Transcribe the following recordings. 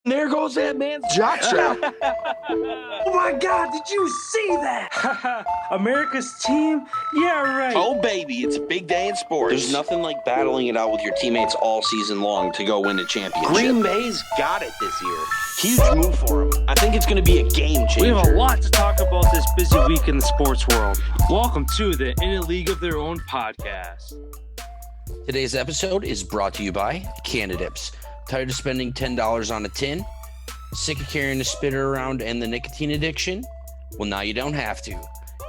There goes that man's jockstrap. Oh my God, did you see that? America's team? Yeah, right. Oh, baby, it's a big day in sports. There's nothing like battling it out with your teammates all season long to go win a championship. Green Bay's got it this year. Huge move for them. I think it's going to be a game changer. We have a lot to talk about this busy week in the sports world. Welcome to the In a League of Their Own podcast. Today's episode is brought to you by Candidips. Tired of spending $10 on a tin? Sick of carrying a spitter around and the nicotine addiction? Well, now you don't have to.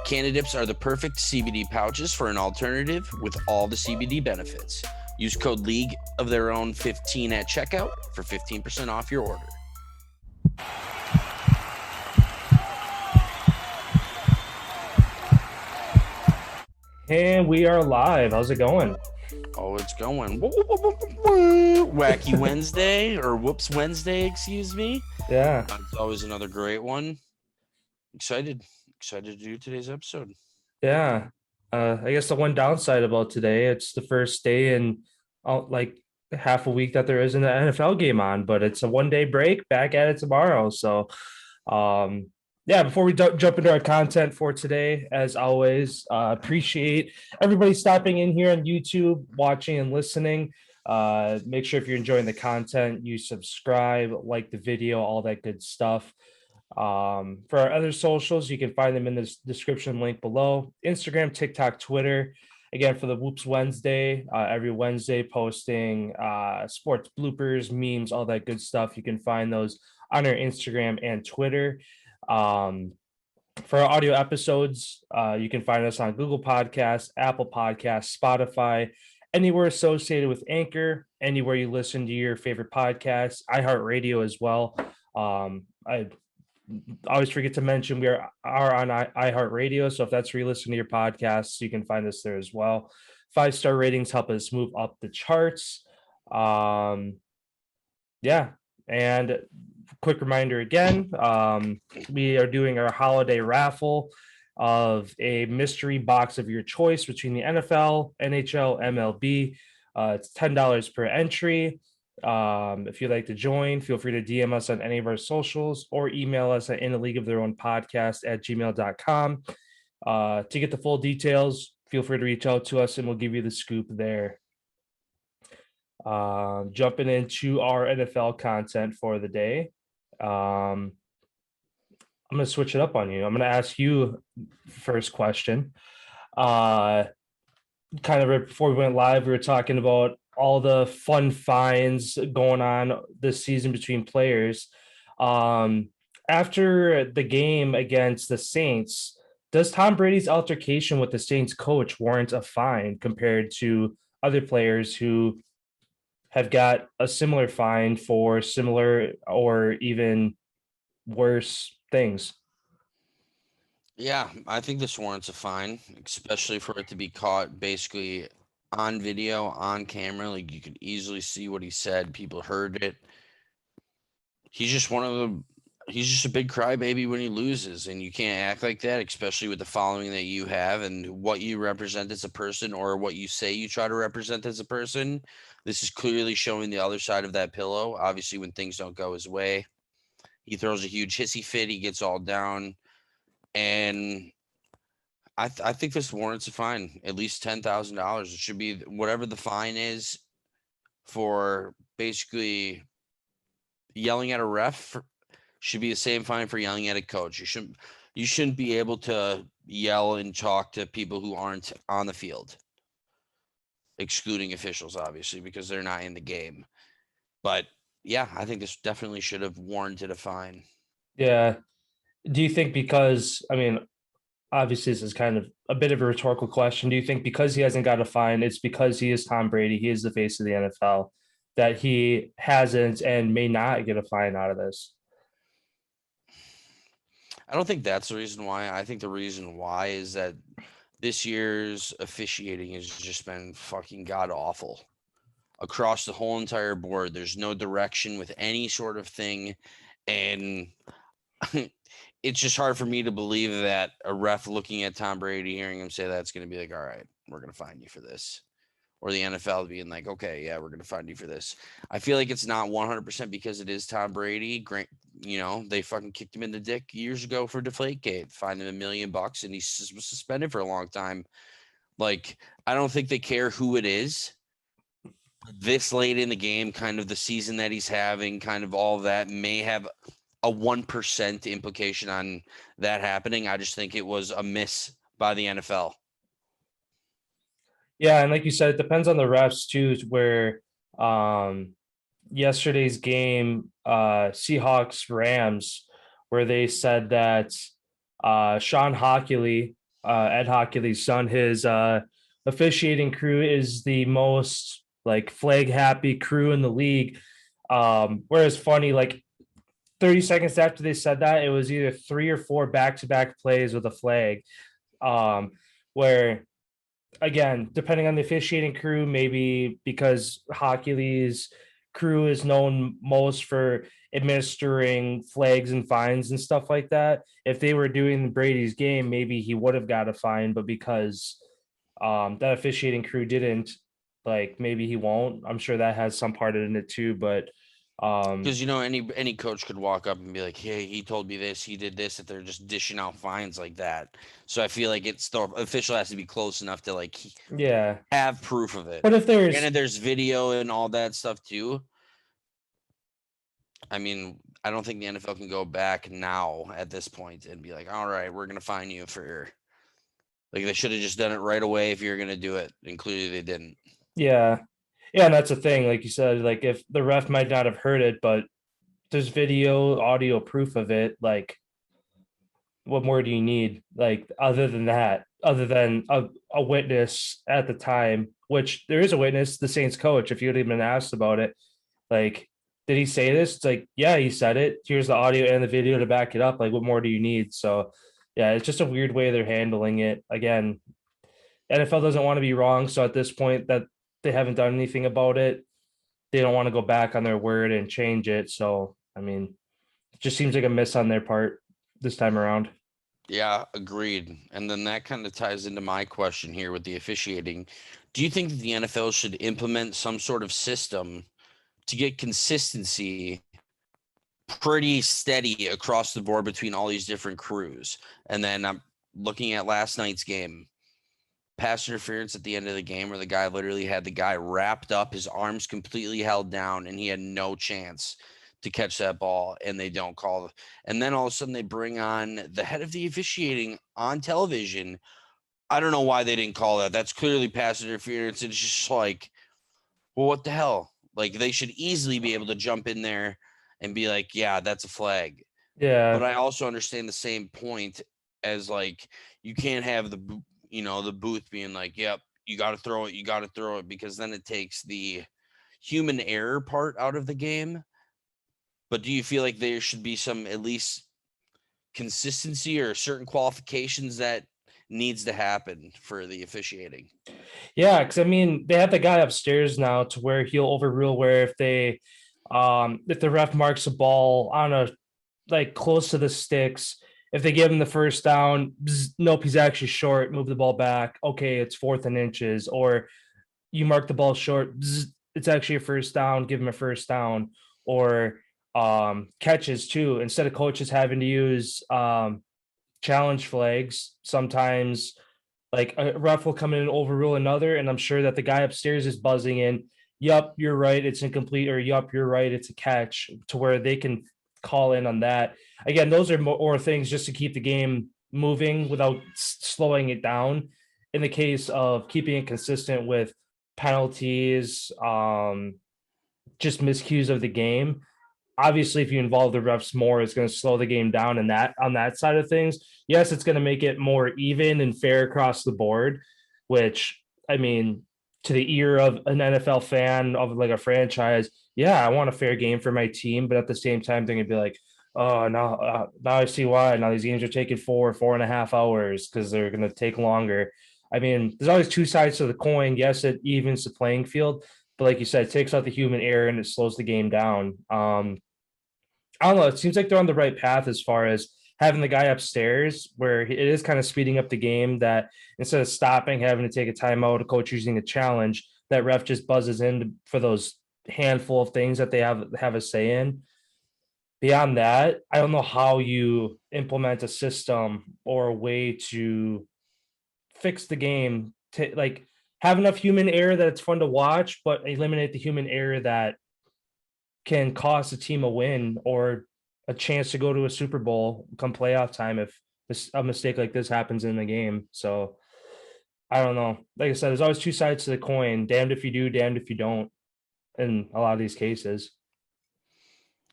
Candidips are the perfect CBD pouches for an alternative with all the CBD benefits. Use code League of Their Own 15 at checkout for 15% off your order. And we are live. How's it going? Oh, it's going. Wacky Wednesday, or Whoops Wednesday, excuse me. Yeah. It's always another great one. Excited to do today's episode. Yeah. I guess the one downside about today, it's the first day in like half a week that there isn't an NFL game on, but it's a 1 day break, back at it tomorrow. So, yeah, before we jump into our content for today, as always, appreciate everybody stopping in here on YouTube, watching and listening. Make sure if you're enjoying the content, you subscribe, like the video, all that good stuff. For our other socials, you can find them in the description link below. Instagram, TikTok, Twitter. Again, for the Whoops Wednesday, every Wednesday posting sports bloopers, memes, all that good stuff. You can find those on our Instagram and Twitter. For our audio episodes, you can find us on Google Podcasts, Apple Podcasts, Spotify, anywhere associated with Anchor, anywhere you listen to your favorite podcasts, iHeartRadio as well. I always forget to mention we are on iHeartRadio, so if that's where you listen to your podcasts, you can find us there as well. 5-star ratings help us move up the charts. Yeah, and quick reminder again, we are doing our holiday raffle of a mystery box of your choice between the NFL, NHL, MLB. It's $10 per entry. If you'd like to join, feel free to DM us on any of our socials or email us at inaleagueoftheroownpodcast@gmail.com. To get the full details, feel free to reach out to us and we'll give you the scoop there. Jumping into our NFL content for the day. I'm going to switch it up on you. I'm going to ask you first question. Kind of right before we went live, we were talking about all the fun finds going on this season between players. After the game against the Saints, does Tom Brady's altercation with the Saints coach warrant a fine compared to other players who have got a similar fine for similar or even worse things? Yeah, I think this warrants a fine, especially for it to be caught basically on video, on camera. Like you could easily see what he said. People heard it. He's just he's just a big crybaby when he loses, and you can't act like that, especially with the following that you have and what you represent as a person or what you say you try to represent as a person. This is clearly showing the other side of that pillow. Obviously, when things don't go his way, he throws a huge hissy fit. He gets all down. And I think this warrants a fine, at least $10,000. It should be whatever the fine is for basically yelling at a ref. Should be the same fine for yelling at a coach. You shouldn't be able to yell and talk to people who aren't on the field, excluding officials, obviously, because they're not in the game. But yeah, I think this definitely should have warranted a fine. Yeah. Do you think because, I mean, obviously this is kind of a bit of a rhetorical question. Do you think because he hasn't got a fine, it's because he is Tom Brady, he is the face of the NFL, that he hasn't and may not get a fine out of this? I don't think that's the reason why. I think the reason why is that this year's officiating has just been fucking god awful across the whole entire board. There's no direction with any sort of thing. And it's just hard for me to believe that a ref looking at Tom Brady, hearing him say that's going to be like, all right, we're going to fine you for this. or the NFL being like, okay, yeah, we're going to find you for this. I feel like it's not 100% because it is Tom Brady. Great, they fucking kicked him in the dick years ago for Deflategate, fined him $1 million, and he was suspended for a long time. Like, I don't think they care who it is. This late in the game, kind of the season that he's having, kind of all that may have a 1% implication on that happening. I just think it was a miss by the NFL. Yeah, and like you said, it depends on the refs too, where yesterday's game, Seahawks Rams, where they said that Sean Hockley, Ed Hockley's son, his officiating crew is the most like flag happy crew in the league. Whereas funny, like 30 seconds after they said that, it was either 3 or 4 back-to-back plays with a flag. Where again, depending on the officiating crew, maybe because Hockley's crew is known most for administering flags and fines and stuff like that. If they were doing Brady's game, maybe he would have got a fine, but because that officiating crew didn't, like maybe he won't. I'm sure that has some part in it too, but because any coach could walk up and be like, hey, he told me this, he did this, if they're just dishing out fines like that. So I feel like it's the official has to be close enough to like yeah, have proof of it. But if there's video and all that stuff too. I mean, I don't think the NFL can go back now at this point and be like, all right, we're gonna fine you for, like, they should have just done it right away if you're gonna do it. And clearly they didn't. Yeah. Yeah, and that's the thing. Like you said, like if the ref might not have heard it, but there's video, audio proof of it. Like, what more do you need? Like, other than that, other than a witness at the time, which there is a witness, the Saints coach. If you had been asked about it, like, did he say this? It's like, yeah, he said it. Here's the audio and the video to back it up. Like, what more do you need? So, yeah, it's just a weird way they're handling it. Again, NFL doesn't want to be wrong. So at this point, that they haven't done anything about it, they don't want to go back on their word and change it. So, I mean, it just seems like a miss on their part this time around. Yeah, agreed. And then that kind of ties into my question here with the officiating. Do you think that the NFL should implement some sort of system to get consistency pretty steady across the board between all these different crews? And then I'm looking at last night's game. Pass interference at the end of the game where the guy literally had the guy wrapped up, his arms completely held down, and he had no chance to catch that ball, and they don't call. And then all of a sudden they bring on the head of the officiating on television. I don't know why they didn't call that. That's clearly pass interference. It's just like, well, what the hell? Like, they should easily be able to jump in there and be like, yeah, that's a flag. Yeah. But I also understand the same point as, like, you can't have the booth being like, yep, you got to throw it, because then it takes the human error part out of the game. But do you feel like there should be some at least consistency or certain qualifications that needs to happen for the officiating? Yeah, because I mean, they have the guy upstairs now to where he'll overrule where if the ref marks a ball on a like close to the sticks, if they give him the first down, nope, he's actually short, move the ball back. Okay, it's 4th and inches. Or you mark the ball short, it's actually a first down, give him a first down. Or catches too. Instead of coaches having to use challenge flags, sometimes like a ref will come in and overrule another, and I'm sure that the guy upstairs is buzzing in, yup, you're right, it's incomplete, or yup, you're right, it's a catch, to where they can call in on that. Again, those are more things just to keep the game moving without slowing it down. In the case of keeping it consistent with penalties, just miscues of the game, obviously if you involve the refs more, it's going to slow the game down, and that on that side of things, yes, it's going to make it more even and fair across the board, which, I mean, to the ear of an NFL fan of like a franchise, yeah, I want a fair game for my team, but at the same time they're going to be like, oh, now I see why now these games are taking 4.5 hours because they're going to take longer. I mean, there's always two sides to the coin. Yes, it evens the playing field, but like you said, it takes out the human error and it slows the game down. I don't know. It seems like they're on the right path as far as having the guy upstairs, where it is kind of speeding up the game. That instead of stopping, having to take a timeout, a coach using a challenge, that ref just buzzes in for those handful of things that they have a say in. Beyond that, I don't know how you implement a system or a way to fix the game to like have enough human error that it's fun to watch, but eliminate the human error that can cost a team a win or a chance to go to a Super Bowl come playoff time if a mistake like this happens in the game. So I don't know. Like I said, there's always two sides to the coin. Damned if you do, damned if you don't. In a lot of these cases.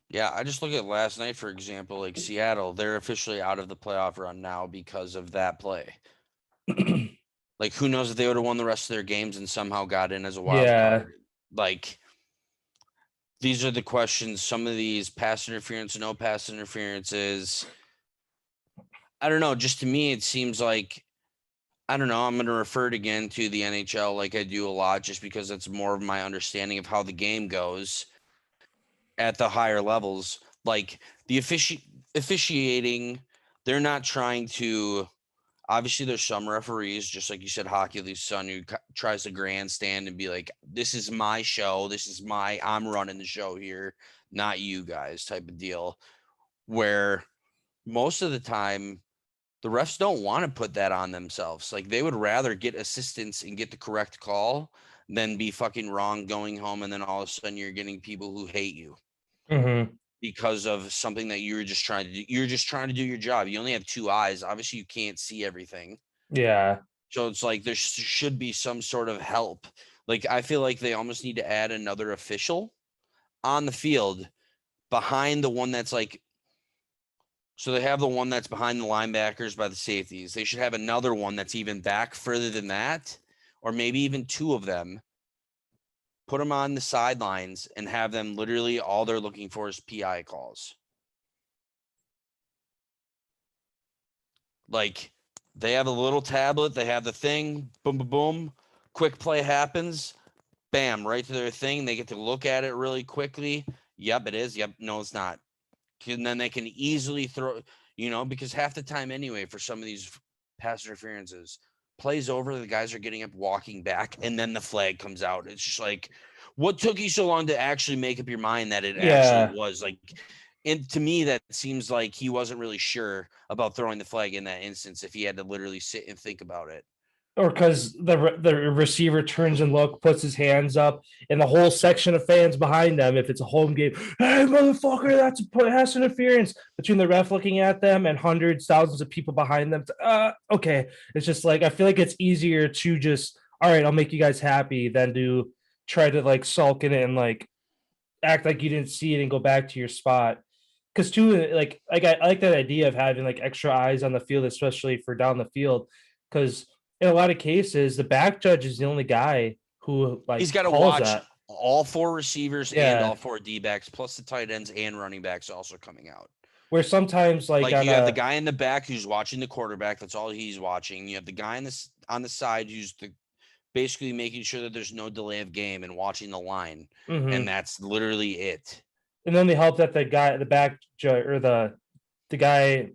Yeah, I just look at last night, for example, like Seattle, they're officially out of the playoff run now because of that play. Like, who knows if they would have won the rest of their games and somehow got in as a wild Yeah. card. Like, these are the questions. Some of these pass interference, no pass interferences. I don't know. Just to me, it seems like, I don't know. I'm going to refer it again to the NHL like I do a lot, just because that's more of my understanding of how the game goes at the higher levels. Like the officiating, they're not trying to. Obviously, there's some referees, just like you said, Hockey League's son, who tries to grandstand and be like, "This is my show. I'm running the show here, not you guys," type of deal. Where most of the time, the refs don't want to put that on themselves. Like, they would rather get assistance and get the correct call than be fucking wrong going home, and then all of a sudden you're getting people who hate you because of something that you're just trying to do. You're just trying to do your job. You only have two eyes. Obviously, you can't see everything. Yeah. So it's like there should be some sort of help. Like, I feel like they almost need to add another official on the field behind the one that's like, so they have the one that's behind the linebackers by the safeties. They should have another one that's even back further than that, or maybe even two of them. Put them on the sidelines and have them literally all they're looking for is PI calls. Like, they have a little tablet, they have the thing, boom, boom, boom. Quick play happens, bam, right to their thing. They get to look at it really quickly. Yep, it is. Yep, no, it's not. And then they can easily throw, because half the time anyway, for some of these pass interferences, plays over, the guys are getting up, walking back, and then the flag comes out. It's just like, what took you so long to actually make up your mind that it actually was like? And to me, that seems like he wasn't really sure about throwing the flag in that instance if he had to literally sit and think about it. Or because the receiver turns and puts his hands up, and the whole section of fans behind them, if it's a home game, hey motherfucker, that's a pass interference, between the ref looking at them and hundreds, thousands of people behind them. Okay, it's just like I feel like it's easier to just, all right, I'll make you guys happy than to try to like sulk in it and like act like you didn't see it and go back to your spot. Because too, like I like that idea of having like extra eyes on the field, especially for down the field, because in a lot of cases, the back judge is the only guy who like he's got to watch that. All four receivers and all four D-backs, plus the tight ends and running backs also coming out. Where sometimes like you have the guy in the back who's watching the quarterback. That's all he's watching. You have the guy on the side who's basically making sure that there's no delay of game and watching the line. And that's literally it. And then they help that the guy, the back judge, or the guy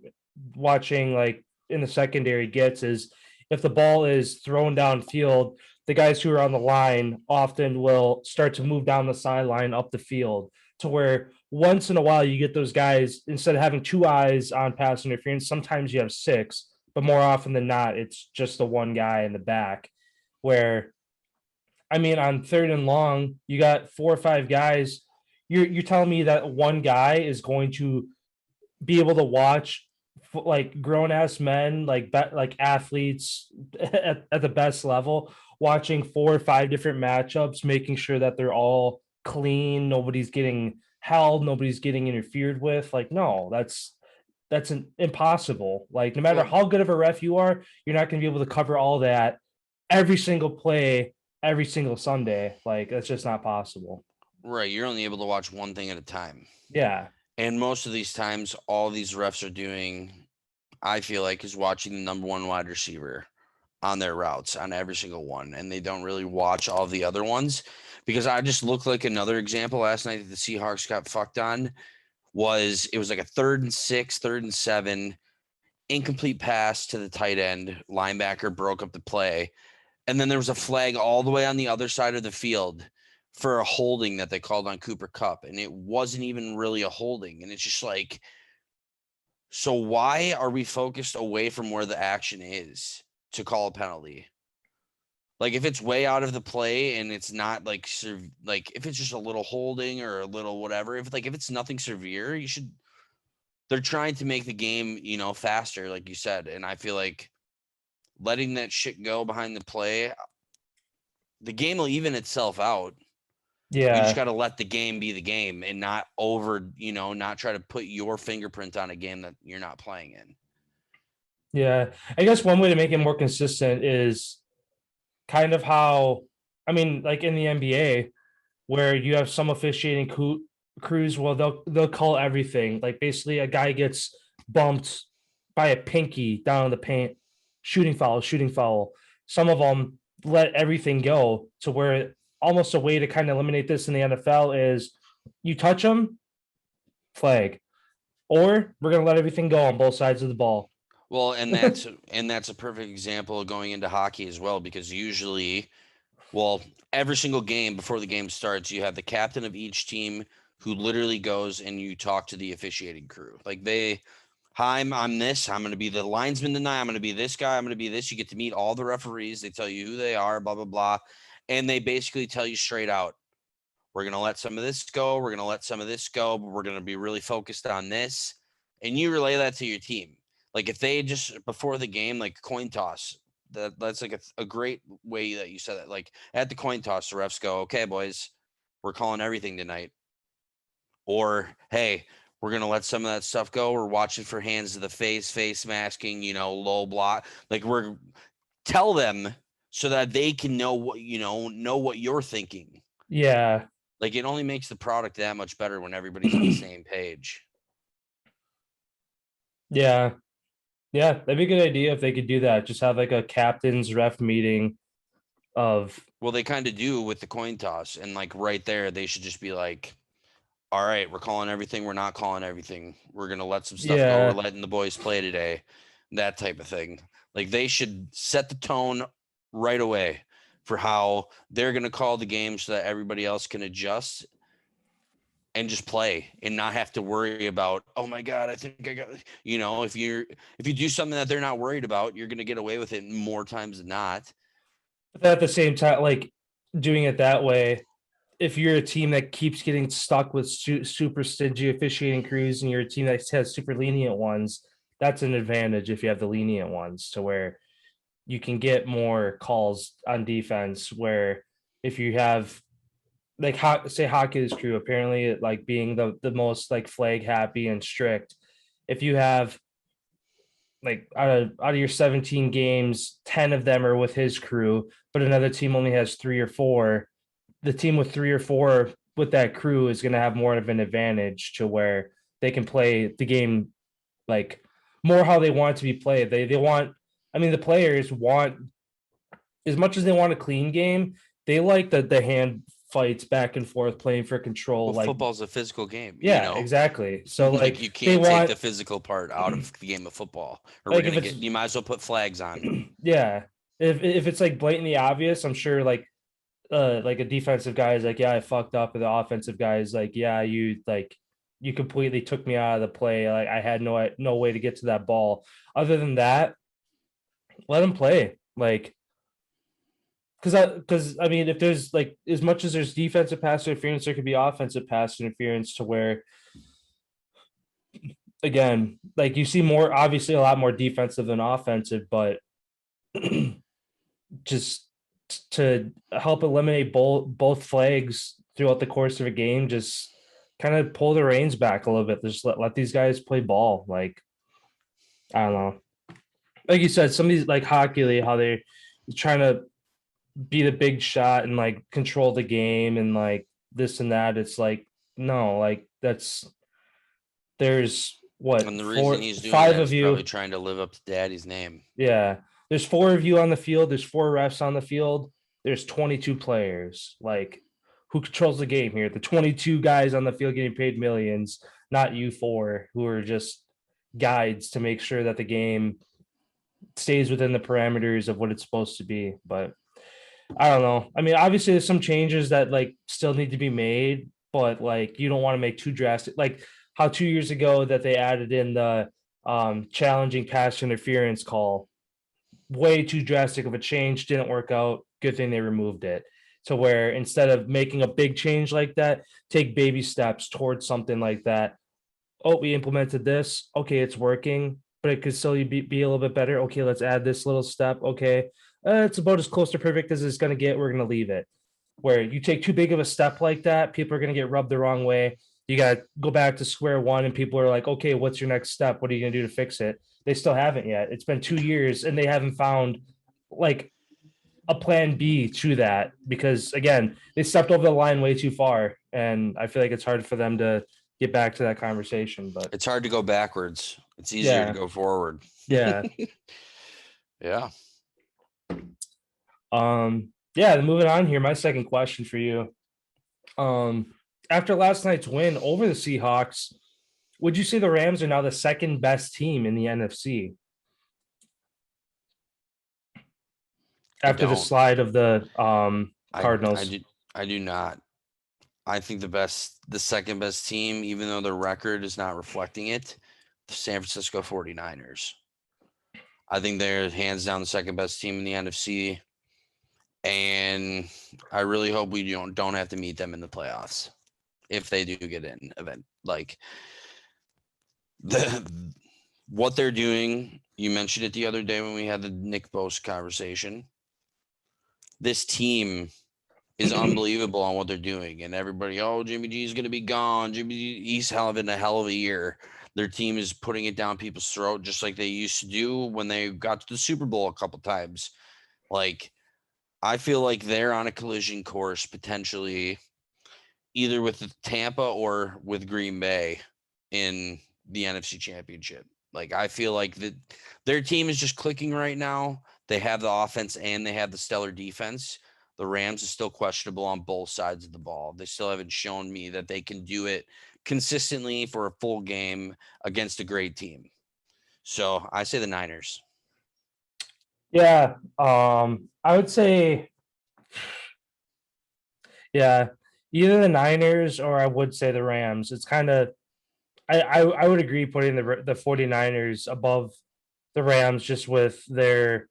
watching like in the secondary gets is, if the ball is thrown downfield, the guys who are on the line often will start to move down the sideline up the field, to where once in a while you get those guys, instead of having two eyes on pass interference, sometimes you have six, but more often than not, it's just the one guy in the back. Where, I mean, on third and long, you got 4 or 5 guys. You're telling me that one guy is going to be able to watch like grown ass men, like athletes at the best level, watching 4 or 5 different matchups, making sure that they're all clean, nobody's getting held, nobody's getting interfered with. Like, no, that's impossible. Like, no matter how good of a ref you are, you're not going to be able to cover all that every single play, every single Sunday. Like, that's just not possible. Right. You're only able to watch one thing at a time. Yeah. And most of these times, all these refs are doing, I feel like, is watching the number one wide receiver on their routes, on every single one. And they don't really watch all the other ones, because I just looked like another example last night that the Seahawks got fucked on. It was like a 3rd and 6, 3rd and 7, incomplete pass to the tight end. Linebacker broke up the play. And then there was a flag all the way on the other side of the field for a holding that they called on Cooper Kupp, and it wasn't even really a holding. And it's just like, so why are we focused away from where the action is to call a penalty? Like if it's way out of the play and it's not like if it's just a little holding or a little whatever, if it's nothing severe, you should. They're trying to make the game, faster, like you said, and I feel like letting that shit go behind the play, the game will even itself out. You just Yeah. got to let the game be the game and not not try to put your fingerprint on a game that you're not playing in. Yeah. I guess one way to make it more consistent is kind of how, I mean, like in the NBA, where you have some officiating crews, well, they'll call everything. Like basically, a guy gets bumped by a pinky down in the paint, shooting foul, shooting foul. Some of them let everything go to where almost a way to kind of eliminate this in the NFL is you touch them, flag, or we're gonna let everything go on both sides of the ball. Well, and that's a perfect example of going into hockey as well, because usually, well, every single game before the game starts, you have the captain of each team who literally goes and you talk to the officiating crew. Like hi, I'm this. I'm going to be the linesman tonight. I'm going to be this guy. I'm going to be this. You get to meet all the referees. They tell you who they are, blah, blah, blah. And they basically tell you straight out, we're going to let some of this go. We're going to let some of this go, but we're going to be really focused on this. And you relay that to your team. Like if they just before the game, like coin toss, that's like a great way that you said that. Like at the coin toss, the refs go, okay, boys, we're calling everything tonight. Or, hey, we're going to let some of that stuff go. We're watching for hands to the face masking, low block. Like tell them so that they can know what you're thinking. Yeah. Like it only makes the product that much better when everybody's on the same page. Yeah. Yeah. That'd be a good idea if they could do that. Just have like a captain's ref meeting of Well, they kind of do with the coin toss. And like right there, they should just be like, all right, we're calling everything. We're not calling everything. We're going to let some stuff go. We're letting the boys play today. That type of thing. Like they should set the tone right away for how they're going to call the game so that everybody else can adjust and just play and not have to worry about, oh my God, I think I got, if you do something that they're not worried about, you're going to get away with it more times than not. But at the same time, like doing it that way, if you're a team that keeps getting stuck with super stingy officiating crews and you're a team that has super lenient ones, that's an advantage if you have the lenient ones to where you can get more calls on defense. Where if you have like say hockey's crew, apparently like being the most like flag happy and strict, if you have like out of your 17 games, 10 of them are with his crew, but another team only has 3 or 4, the team with 3 or 4 with that crew is going to have more of an advantage to where they can play the game like more how they want it to be played. They want, I mean, the players want, as much as they want a clean game, they like the hand fights back and forth, playing for control. Well, like football's a physical game. Yeah, exactly. So like like you they can't take want the physical part out of the game of football, or like if it's you might as well put flags on. yeah, if it's like blatantly obvious, I'm sure like a defensive guy is like, yeah, I fucked up, and the offensive guy is like, yeah, you completely took me out of the play. Like I had no way to get to that ball. Other than that, let him play. Like because I mean, if there's like as much as there's defensive pass interference, there could be offensive pass interference to where again, like you see more obviously a lot more defensive than offensive, but just to help eliminate both flags throughout the course of a game, just kind of pull the reins back a little bit. Just let these guys play ball. Like I don't know. Like you said, some of these like hockey, how they're trying to be the big shot and like control the game and like this and that. It's like no, like there's what And the four, reason he's doing five that of is probably you. trying to live up to daddy's name. Yeah, there's 4 of you on the field. There's 4 refs on the field. There's 22 players. Like, who controls the game here? The 22 guys on the field getting paid millions, not you 4 who are just guides to make sure that the game stays within the parameters of what it's supposed to be. But I don't know. I mean, obviously there's some changes that like still need to be made, but like you don't want to make too drastic. Like how 2 years ago that they added in the challenging pass interference call, way too drastic of a change, didn't work out. Good thing they removed it. To where instead of making a big change like that, take baby steps towards something like that. Oh, we implemented this. Okay, it's working, but it could still be a little bit better. Okay, let's add this little step. Okay, it's about as close to perfect as it's going to get. We're going to leave it. Where you take too big of a step like that, people are going to get rubbed the wrong way. You got to go back to square one, and people are like, okay, what's your next step? What are you going to do to fix it? They still haven't yet. It's been 2 years, and they haven't found like a plan B to that because again, they stepped over the line way too far, and I feel like it's hard for them to get back to that conversation. But It's hard to go backwards. It's easier to yeah, go forward. yeah, Yeah. yeah. Moving on here, my second question for you. After last night's win over the Seahawks, would you say the Rams are now the second best team in the NFC I after the don't. slide of the I Cardinals? I do not. I think the second best team, even though their record is not reflecting it, the San Francisco 49ers. I think they're hands down the second best team in the NFC. And I really hope we don't have to meet them in the playoffs if they do get in event. Like the what they're doing, you mentioned it the other day when we had the Nick Bosa conversation. This team is unbelievable on what they're doing. And everybody, oh, Jimmy G is going to be gone. Jimmy G, he's having a hell of a year. Their team is putting it down people's throat just like they used to do when they got to the Super Bowl a couple times. Like, I feel like they're on a collision course potentially either with Tampa or with Green Bay in the NFC Championship. Like, I feel like their team is just clicking right now. They have the offense and they have the stellar defense. The Rams is still questionable on both sides of the ball. They still haven't shown me that they can do it consistently for a full game against a great team. So I say the Niners. Yeah, I would say, yeah, either the Niners or I would say the Rams. It's kind of I would agree putting the 49ers above the Rams just with the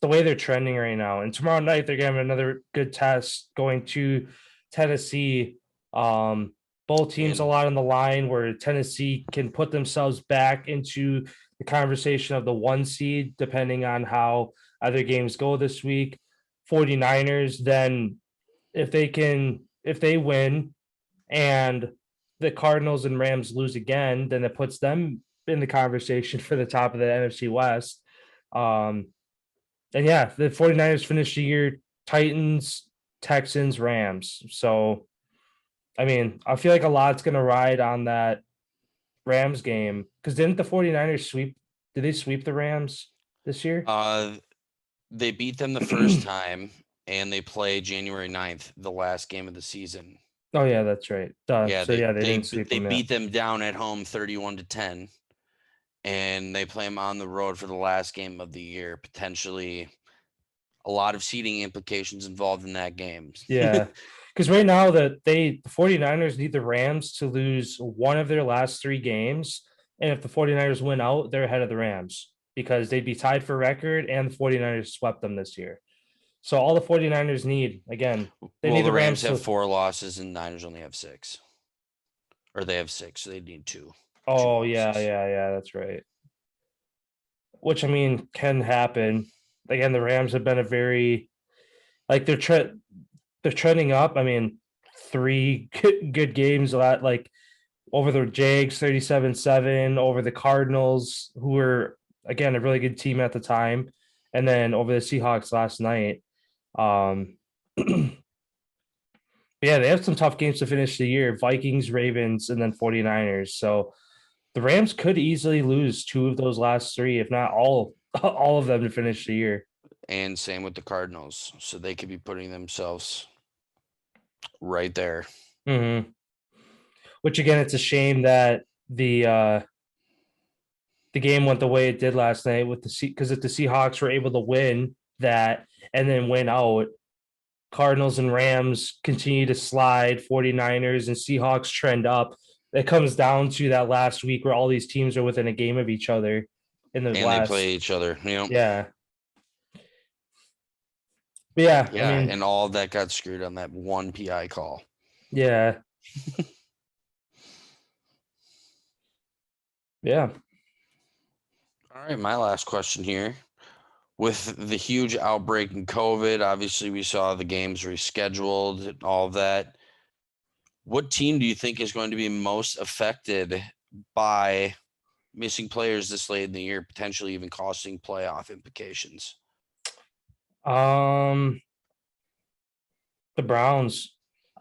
way they're trending right now. And tomorrow night they're gonna have another good test going to Tennessee. Both teams a And lot on the line where Tennessee can put themselves back into the conversation of the one seed, depending on how other games go this week. 49ers, then if they win and the Cardinals and Rams lose again, then it puts them in the conversation for the top of the NFC West. And yeah, the 49ers finished the year Titans, Texans, Rams. So, I mean, I feel like a lot's going to ride on that Rams game because didn't the 49ers sweep? Did they sweep the Rams this year? they beat them the first time and they play January 9th, the last game of the season. Oh, yeah, that's right. Duh. Yeah, So, yeah, they didn't sweep they them yet. beat them down at home 31-10, and they play them on the road for the last game of the year. Potentially, a lot of seeding implications involved in that game. Yeah. Because right now the 49ers need the Rams to lose one of their last three games. And if the 49ers win out, they're ahead of the Rams because they'd be tied for record and the 49ers swept them this year. So all the 49ers need, again, they Well, need the the Rams Rams have to. 4 losses and Niners only have 6, or they have 6, so they need two Oh, yeah, losses. yeah, yeah, that's right. Which I mean can happen. Again, the Rams have been a very like they're trending up. I mean, three good games a lot like over the Jags 37-7, over the Cardinals, who were again a really good team at the time, and then over the Seahawks last night. Um yeah, they have some tough games to finish the year. Vikings, Ravens, and then 49ers. So the Rams could easily lose two of those last three, if not all all of them to finish the year. And same with the Cardinals, so they could be putting themselves right there. Mm-hmm. Which again, it's a shame that the game went the way it did last night with the because if the Seahawks were able to win that and then win out. Cardinals and Rams continue to slide, 49ers and Seahawks trend up. It comes down to that last week where all these teams are within a game of each other in the And they last. play each other, Yeah. But yeah, I Yeah, mean, and all of that got screwed on that one PI call. yeah. Yeah. All right, my last question here. With the huge outbreak in COVID, obviously we saw the games rescheduled and all of that. What team do you think is going to be most affected by missing players this late in the year, potentially even costing playoff implications? The Browns,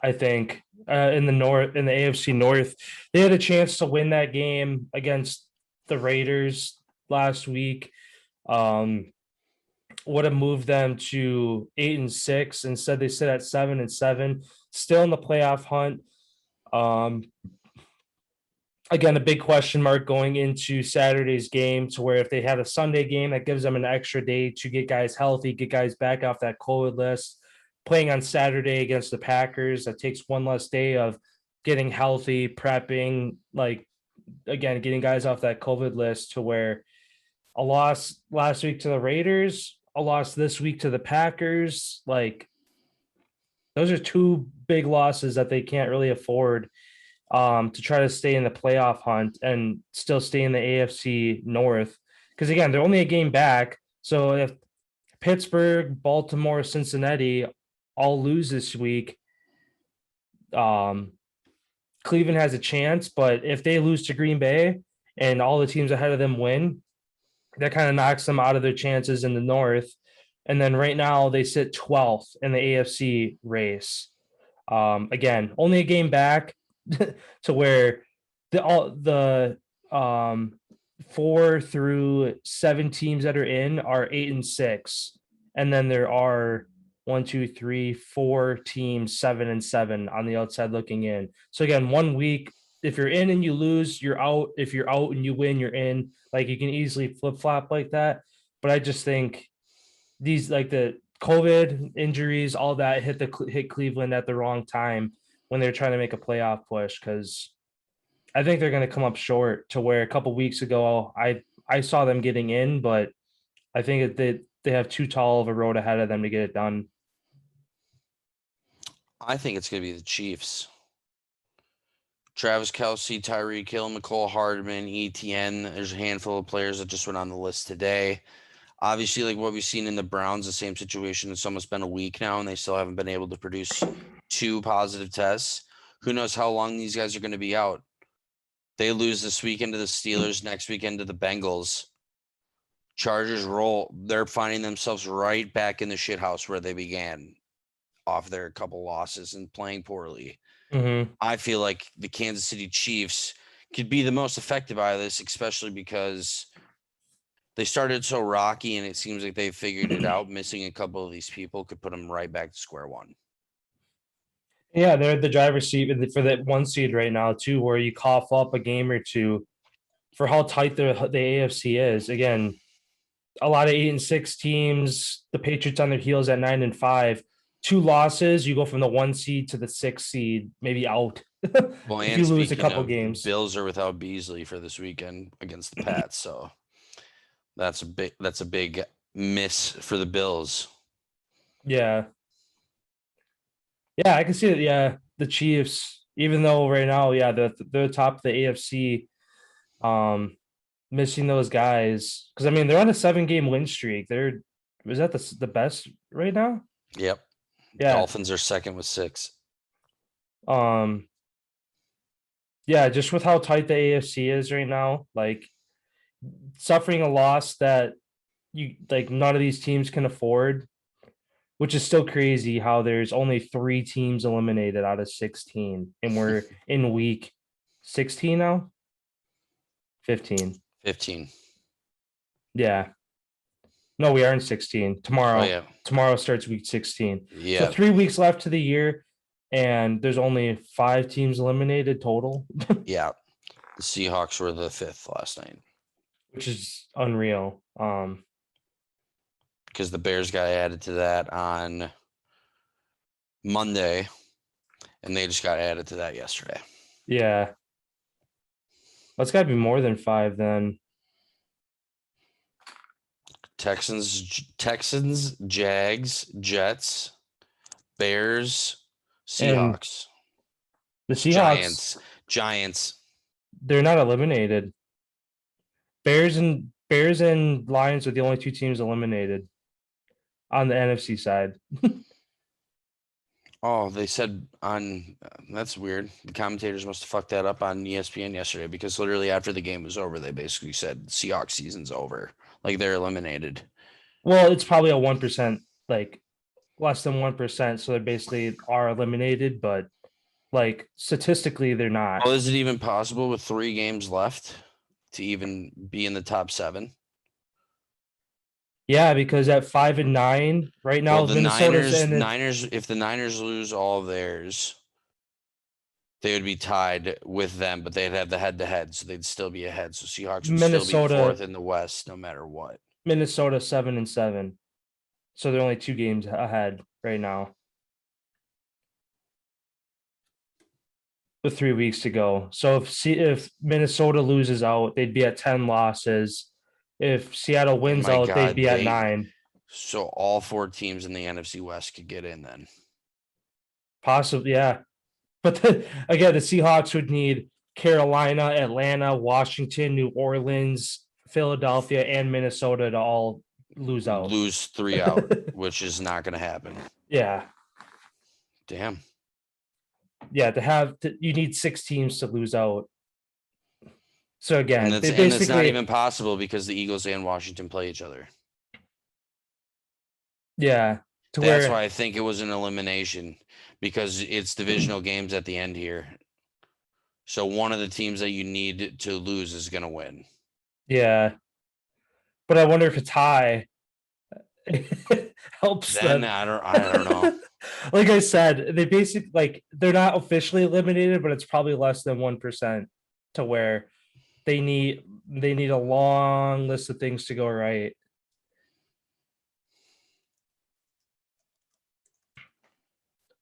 I think, in the AFC North, they had a chance to win that game against the Raiders last week. Would have moved them to 8-6. Instead, they sit at 7-7, still in the playoff hunt. Again, a big question mark going into Saturday's game, to where if they had a Sunday game, that gives them an extra day to get guys healthy, get guys back off that COVID list. Playing on Saturday against the Packers, that takes one less day of getting healthy, prepping, like, again, getting guys off that COVID list, to where a loss last week to the Raiders, a loss this week to the Packers. Like, those are two big losses that they can't really afford, to try to stay in the playoff hunt and still stay in the AFC North. Because again, they're only a game back. So if Pittsburgh, Baltimore, Cincinnati all lose this week, Cleveland has a chance. But if they lose to Green Bay and all the teams ahead of them win, that kind of knocks them out of their chances in the North. And then right now they sit 12th in the AFC race. Again, only a game back, to where the 4 through 7 teams that are in are 8-6, and then there are 1, 2, 3, 4 teams 7-7 on the outside looking in. So again, 1 week, if you're in and you lose, you're out. If you're out and you win, you're in. Like, you can easily flip flop like that. But I just think these, like, the COVID injuries, all that hit Cleveland at the wrong time when they're trying to make a playoff push, because I think they're going to come up short, to where a couple weeks ago I saw them getting in, but I think that they have too tall of a road ahead of them to get it done. I think it's going to be the Chiefs. Travis Kelce, Tyreek Hill, Mecole Hardman, ETN. There's a handful of players that just went on the list today. Obviously, like what we've seen in the Browns, the same situation. It's almost been a week now, and they still haven't been able to produce 2 positive tests. Who knows how long these guys are going to be out? They lose this weekend to the Steelers, next weekend to the Bengals. Chargers roll. They're finding themselves right back in the shithouse where they began, off their couple losses and playing poorly. Mm-hmm. I feel like the Kansas City Chiefs could be the most affected by this, especially because they started so rocky and it seems like they've figured it out. Missing a couple of these people could put them right back to square one. Yeah, they're the driver's seat for that 1 seed right now too, where you cough up a game or two for how tight the AFC is. Again, a lot of 8-6 teams. The Patriots on their heels at 9-5. 2 losses, you go from the 1 seed to the 6 seed, maybe out. Well, if and you lose a speaking couple of, games. Bills are without Beasley for this weekend against the Pats, so that's a big miss for the Bills. Yeah. Yeah, I can see it. Yeah, the Chiefs, even though right now, yeah, they're top of the AFC, missing those guys. Because I mean, they're on a 7-game win streak. Was that the best right now? Yep. Yeah. Dolphins are second with 6. Yeah, just with how tight the AFC is right now, like, suffering a loss that none of these teams can afford, which is still crazy how there's only 3 teams eliminated out of 16, and we're in week 16 now. 15. 15. Yeah. No, we are in 16. Tomorrow. Oh, yeah. Tomorrow starts week 16. Yeah. So 3 weeks left to the year, and there's only 5 teams eliminated total. Yeah. The Seahawks were the 5th last night. Which is unreal. because the Bears got added to that on Monday, and they just got added to that yesterday. Yeah. That's got to be more than 5 then. Texans, Jags, Jets, Bears, And Seahawks, the Seahawks, Giants. they're not eliminated. Bears and Lions are the only 2 teams eliminated on the NFC side. Oh, they said on that's weird. The commentators must have fucked that up on ESPN yesterday because literally after the game was over, they basically said Seahawks season's over. Like they're eliminated. Well, it's probably a 1%, like less than 1%. So they basically are eliminated, but like statistically, they're not. Well, is it even possible with 3 games left to even be in the top 7? Yeah, because at 5-9 right now, Well, the Minnesota's Niners, if the Niners lose all theirs, they would be tied with them, but they'd have the head-to-head, so they'd still be ahead. So Seahawks would still be Minnesota 4th in the West, no matter what. Minnesota 7-7. So they're only 2 games ahead right now. With 3 weeks to go. So if Minnesota loses out, they'd be at 10 losses. If Seattle wins out, they'd be at 9. So all 4 teams in the NFC West could get in then. Possibly, yeah. But again, the Seahawks would need Carolina, Atlanta, Washington, New Orleans, Philadelphia, and Minnesota to all lose out. Lose 3 out, which is not going to happen. Yeah. Damn. Yeah, you need 6 teams to lose out. So again, and it's not even possible because the Eagles and Washington play each other. Yeah. That's why I think it was an elimination, because it's divisional games at the end here. So one of the teams that you need to lose is going to win. Yeah. But I wonder if a tie helps then them. I don't know. Like I said, they basically, like, they're not officially eliminated, but it's probably less than 1% to where they need a long list of things to go right.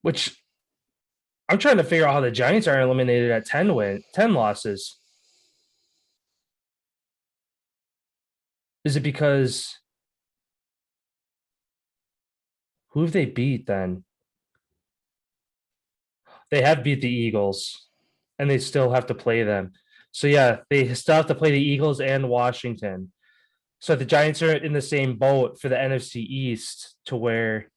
Which I'm trying to figure out how the Giants are eliminated at 10 losses. Is it because who have they beat then? They have beat the Eagles and they still have to play them. So yeah, they still have to play the Eagles and Washington. So the Giants are in the same boat for the NFC East, to where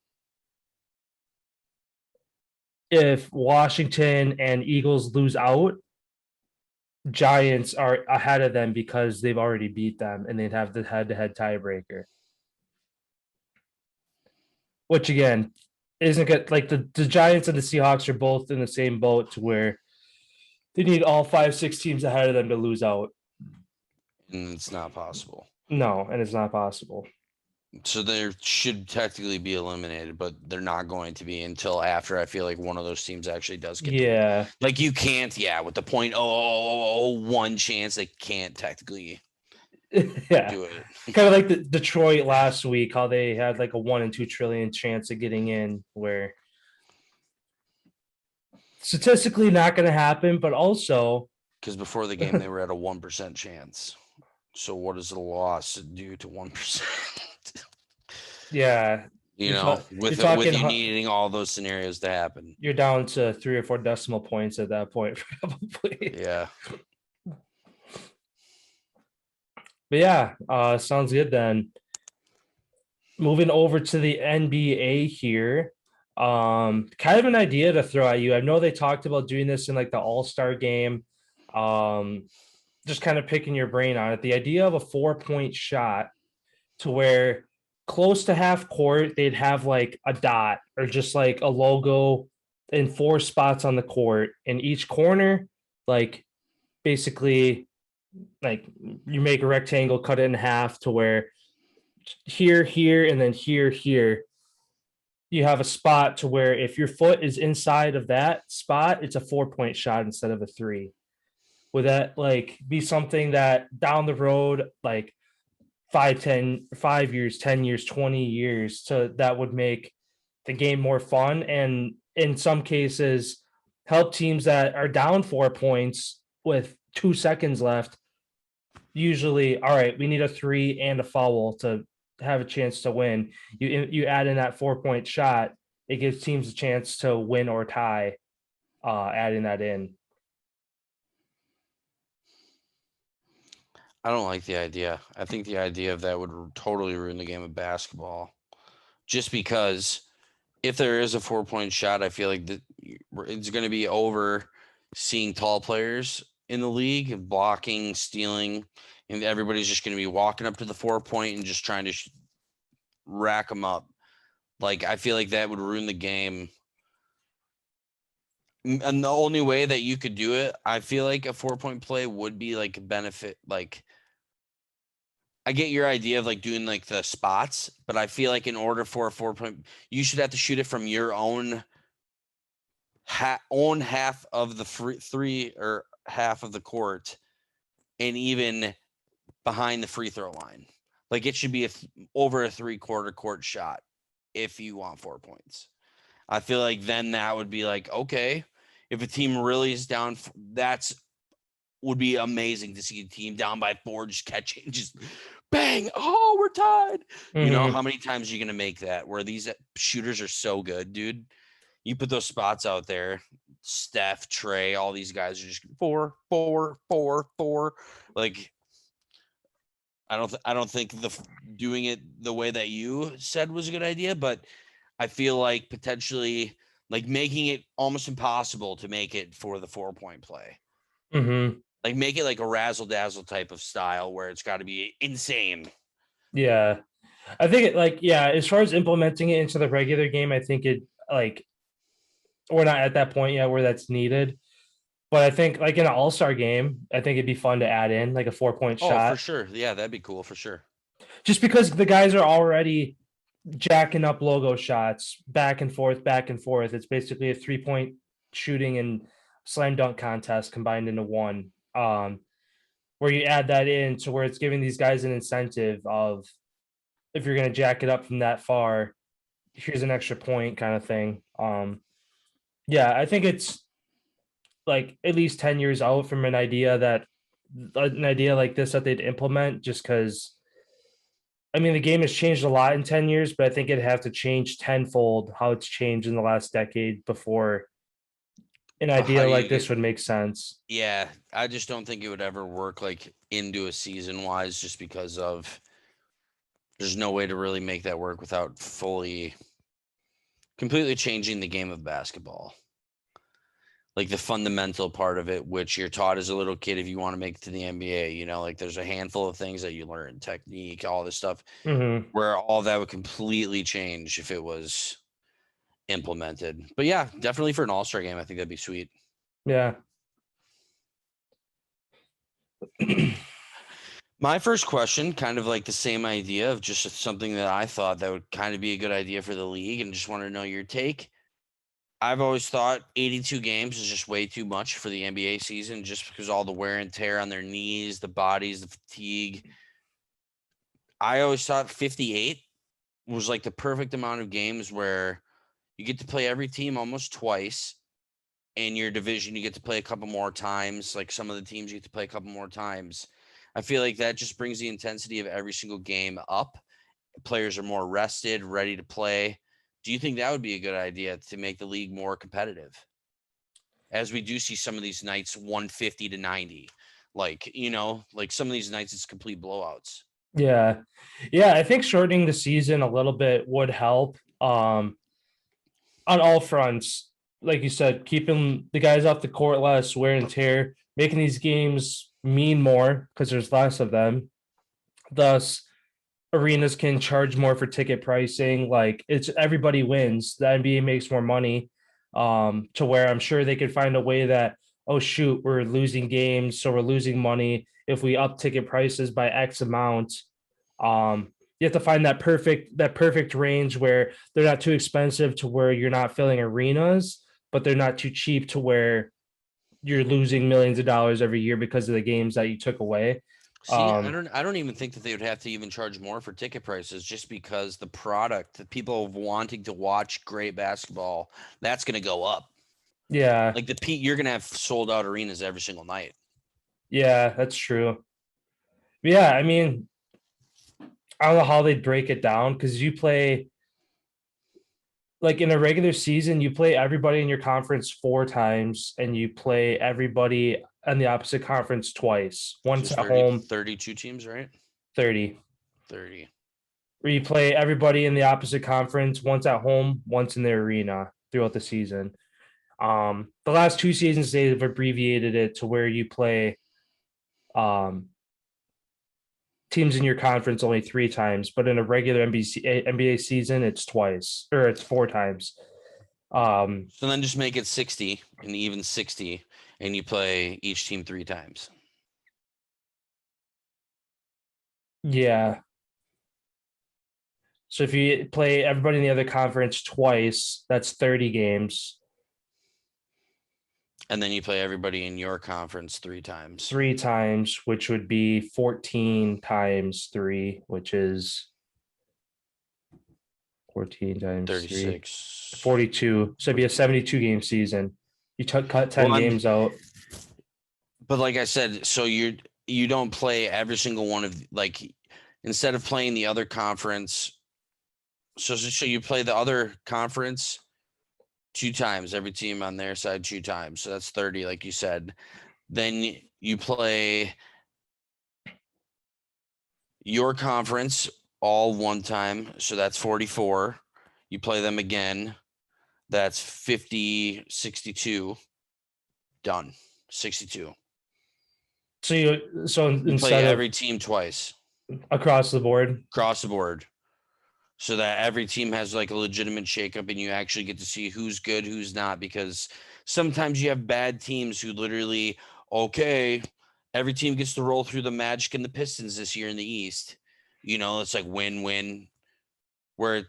if Washington and Eagles lose out, Giants are ahead of them because they've already beat them and they'd have the head-to-head tiebreaker. Which again isn't good. Like the Giants and the Seahawks are both in the same boat, to where they need all 5-6 teams ahead of them to lose out. And it's not possible. No, and it's not possible. So they should technically be eliminated, but they're not going to be until after I feel like one of those teams actually does get Yeah. Like you can't, with the 0.001 chance, they can't technically yeah. do it. Kind of like the Detroit last week, how they had like a 1 in 2 trillion chance of getting in, where statistically not going to happen, but also because before the game they were at a 1% chance. So what does the loss do to 1%? Yeah, with you needing all those scenarios to happen, you're down to 3 or 4 decimal points at that point, probably. Yeah. But yeah, sounds good then. Moving over to the NBA here. Kind of an idea to throw at you. I know they talked about doing this in like the All-Star game. Just kind of picking your brain on it. The idea of a 4-point shot, to where close to half court, they'd have like a dot or just like a logo in 4 spots on the court. In each corner, like basically, like you make a rectangle, cut it in half, to where here, and then here, you have a spot to where if your foot is inside of that spot, it's a 4-point shot instead of a 3. Would that like be something that down the road, like 5 years, 10 years, 20 years that would make the game more fun. And in some cases, help teams that are down 4 points with 2 seconds left. Usually, all right, we need a 3 and a foul to have a chance to win. You add in that 4 point shot, it gives teams a chance to win or tie, adding that in. I don't like the idea. I think the idea of that would totally ruin the game of basketball. Just because if there is a 4-point shot, I feel like it's going to be over seeing tall players in the league, blocking, stealing, and everybody's just going to be walking up to the 4-point and just trying to rack them up. Like, I feel like that would ruin the game. And the only way that you could do it, I feel like a 4-point play would be like a benefit. Like, I get your idea of like doing like the spots, but I feel like in order for a 4-point, you should have to shoot it from your own half of the three or half of the court, and even behind the free throw line. Like, it should be over a 3/4 court shot if you want 4 points. I feel like then that would be like, okay, if a team really is down, would be amazing to see a team down by 4 just catching, just bang, oh, we're tied. You know, how many times are you going to make that where these shooters are so good, dude? You put those spots out there, Steph, Trey, all these guys are just 4, 4, 4, 4. Like, I don't think doing it the way that you said was a good idea, but I feel like potentially like making it almost impossible to make it for the 4-point play. Like, make it like a razzle dazzle type of style where it's got to be insane. Yeah. I think as far as implementing it into the regular game, I think we're not at that point yet where that's needed. But I think like in an all-star game, I think it'd be fun to add in like a 4-point shot. Oh, for sure. Yeah, that'd be cool for sure. Just because the guys are already jacking up logo shots back and forth, back and forth. It's basically a 3-point shooting and slam dunk contest combined into one. Where you add that in to where it's giving these guys an incentive of, if you're going to jack it up from that far, here's an extra point kind of thing. Yeah, I think it's like at least 10 years out from an idea like this that they'd implement, just because I mean the game has changed a lot in 10 years, but I think it'd have to change tenfold how it's changed in the last decade before an idea like this would make sense. Yeah, I just don't think it would ever work like into a season wise, just because of there's no way to really make that work without completely changing the game of basketball. Like the fundamental part of it, which you're taught as a little kid if you want to make it to the NBA, you know, like there's a handful of things that you learn, technique, all this stuff, where all that would completely change if it was implemented. But yeah, definitely for an all-star game, I think that'd be sweet. Yeah. My first question, kind of like the same idea of just something that I thought that would kind of be a good idea for the league, and just want to know your take. I've always thought 82 games is just way too much for the NBA season, just because all the wear and tear on their knees, the bodies, the fatigue. I always thought 58 was like the perfect amount of games where you get to play every team almost twice. In your division, you get to play a couple more times. Like some of the teams, you get to play a couple more times. I feel like that just brings the intensity of every single game up. Players are more rested, ready to play. Do you think that would be a good idea to make the league more competitive? As we do see some of these nights 150-90. Like, you know, like some of these nights it's complete blowouts. Yeah. Yeah, I think shortening the season a little bit would help on all fronts. Like you said, keeping the guys off the court less wear and tear, making these games mean more because there's less of them. Thus, arenas can charge more for ticket pricing. Like it's everybody wins. The NBA makes more money, to where I'm sure they could find a way that, oh shoot, we're losing games, so we're losing money if we up ticket prices by X amount. You have to find that perfect range where they're not too expensive to where you're not filling arenas, but they're not too cheap to where you're losing millions of dollars every year because of the games that you took away. See, I don't even think that they would have to even charge more for ticket prices just because the product, the people wanting to watch great basketball, that's going to go up. Yeah. Like you're going to have sold out arenas every single night. Yeah, that's true. Yeah, I mean, I don't know how they'd break it down because you play like in a regular season, you play everybody in your conference 4 times and you play everybody in the opposite conference twice. So Once there's at 30, home, 32 teams, right? 30. 30. Where you play everybody in the opposite conference, once at home, once in the arena throughout the season. The last 2 seasons they've abbreviated it to where you play um teams in your conference only 3 times, but in a regular NBA season, it's twice or it's 4 times. So then just make it 60 and even 60, and you play each team 3 times. Yeah. So if you play everybody in the other conference twice, that's 30 games. And then you play everybody in your conference 3 times. 3 times, which would be 14 times 3, which is 14 times 3, 36. 42. So it'd be a 72 game season. You cut 10 Well, games out. But like I said, so you don't play every single one of, like, instead of playing the other conference. So you play the other conference 2 times, every team on their side 2 times. So that's 30, like you said. Then you play your conference all 1 time. So that's 44. You play them again. That's 50, 62. Done. 62. So You play instead every of team twice across the board. across the board. So that every team has like a legitimate shakeup and you actually get to see who's good, who's not, because sometimes you have bad teams who literally, okay, every team gets to roll through the Magic and the Pistons this year in the East. It's like win-win, where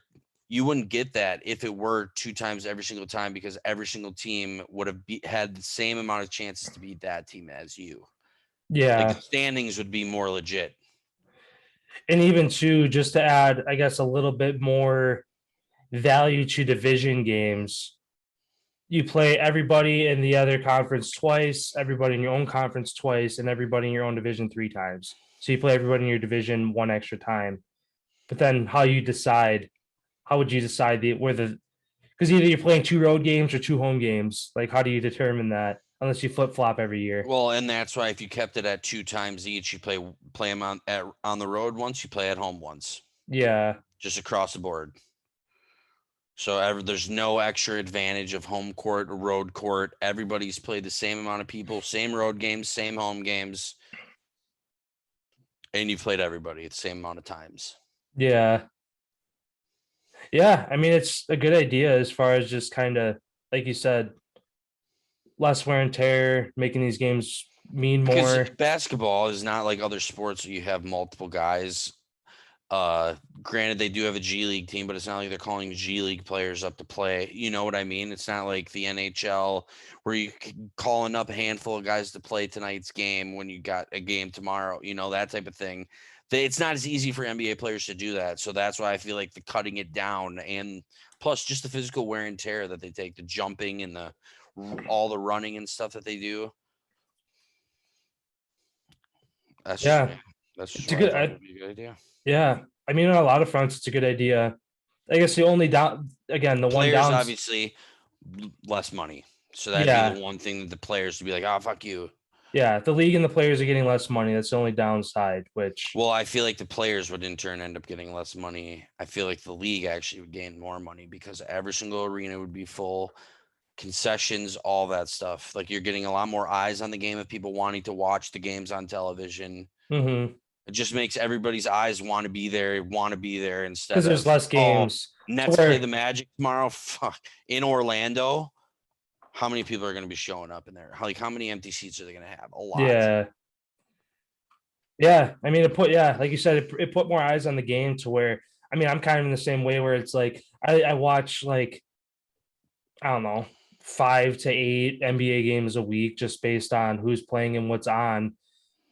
you wouldn't get that if it were 2 times every single time, because every single team would have had the same amount of chances to beat that team as you. Like Yeah. the standings would be more legit. And even too, just to add, I guess, a little bit more value to division games, you play everybody in the other conference twice, everybody in your own conference twice, and everybody in your own division 3 times. So you play everybody in your division one extra time. But then how would you decide because either you're playing 2 road games or 2 home games. Like, how do you determine that unless you flip flop every year? Well, and that's why if you kept it at 2 times each, you play them on the road once, you play at home once, Yeah. just across the board. So there's no extra advantage of home court or road court. Everybody's played the same amount of people, same road games, same home games, and you've played everybody the same amount of times. Yeah. Yeah. I mean, it's a good idea as far as just kind of, like you said, less wear and tear, making these games mean Because more. basketball is not like other sports where you have multiple guys. Granted, they do have a G League team, but it's not like they're calling G League players up to play. You know what I mean? It's not like the NHL where you calling up a handful of guys to play tonight's game when you got a game tomorrow. That type of thing. It's not as easy for NBA players to do that. So that's why I feel like the cutting it down, and plus just the physical wear and tear that they take, the jumping and all the running and stuff that they do. That's just Yeah. me. That's just It's a why I good, thought it would be a good idea. yeah. I mean, on a lot of fronts, it's a good idea. I guess the only down, again, the one Players down, obviously less money, so that'd be yeah. the one thing that the players would be like, "Oh, fuck you." Yeah. The league and the players are getting less money. That's the only downside, which, Well, I feel like the players would in turn end up getting less money. I feel like the league actually would gain more money because every single arena would be full, concessions, all that stuff. Like you're getting a lot more eyes on the game of people wanting to watch the games on television. mm-hmm. It just makes everybody's eyes want to be there instead Because there's of, less oh, games. To Nets play where, the Magic tomorrow. Fuck, in Orlando. How many people are going to be showing up in there? How many empty seats are they going to have? A lot. yeah. Yeah. I mean, like you said, it put more eyes on the game to where, I mean, I'm kind of in the same way where it's like, I watch like, I don't know, 5 to 8 NBA games a week just based on who's playing and what's on.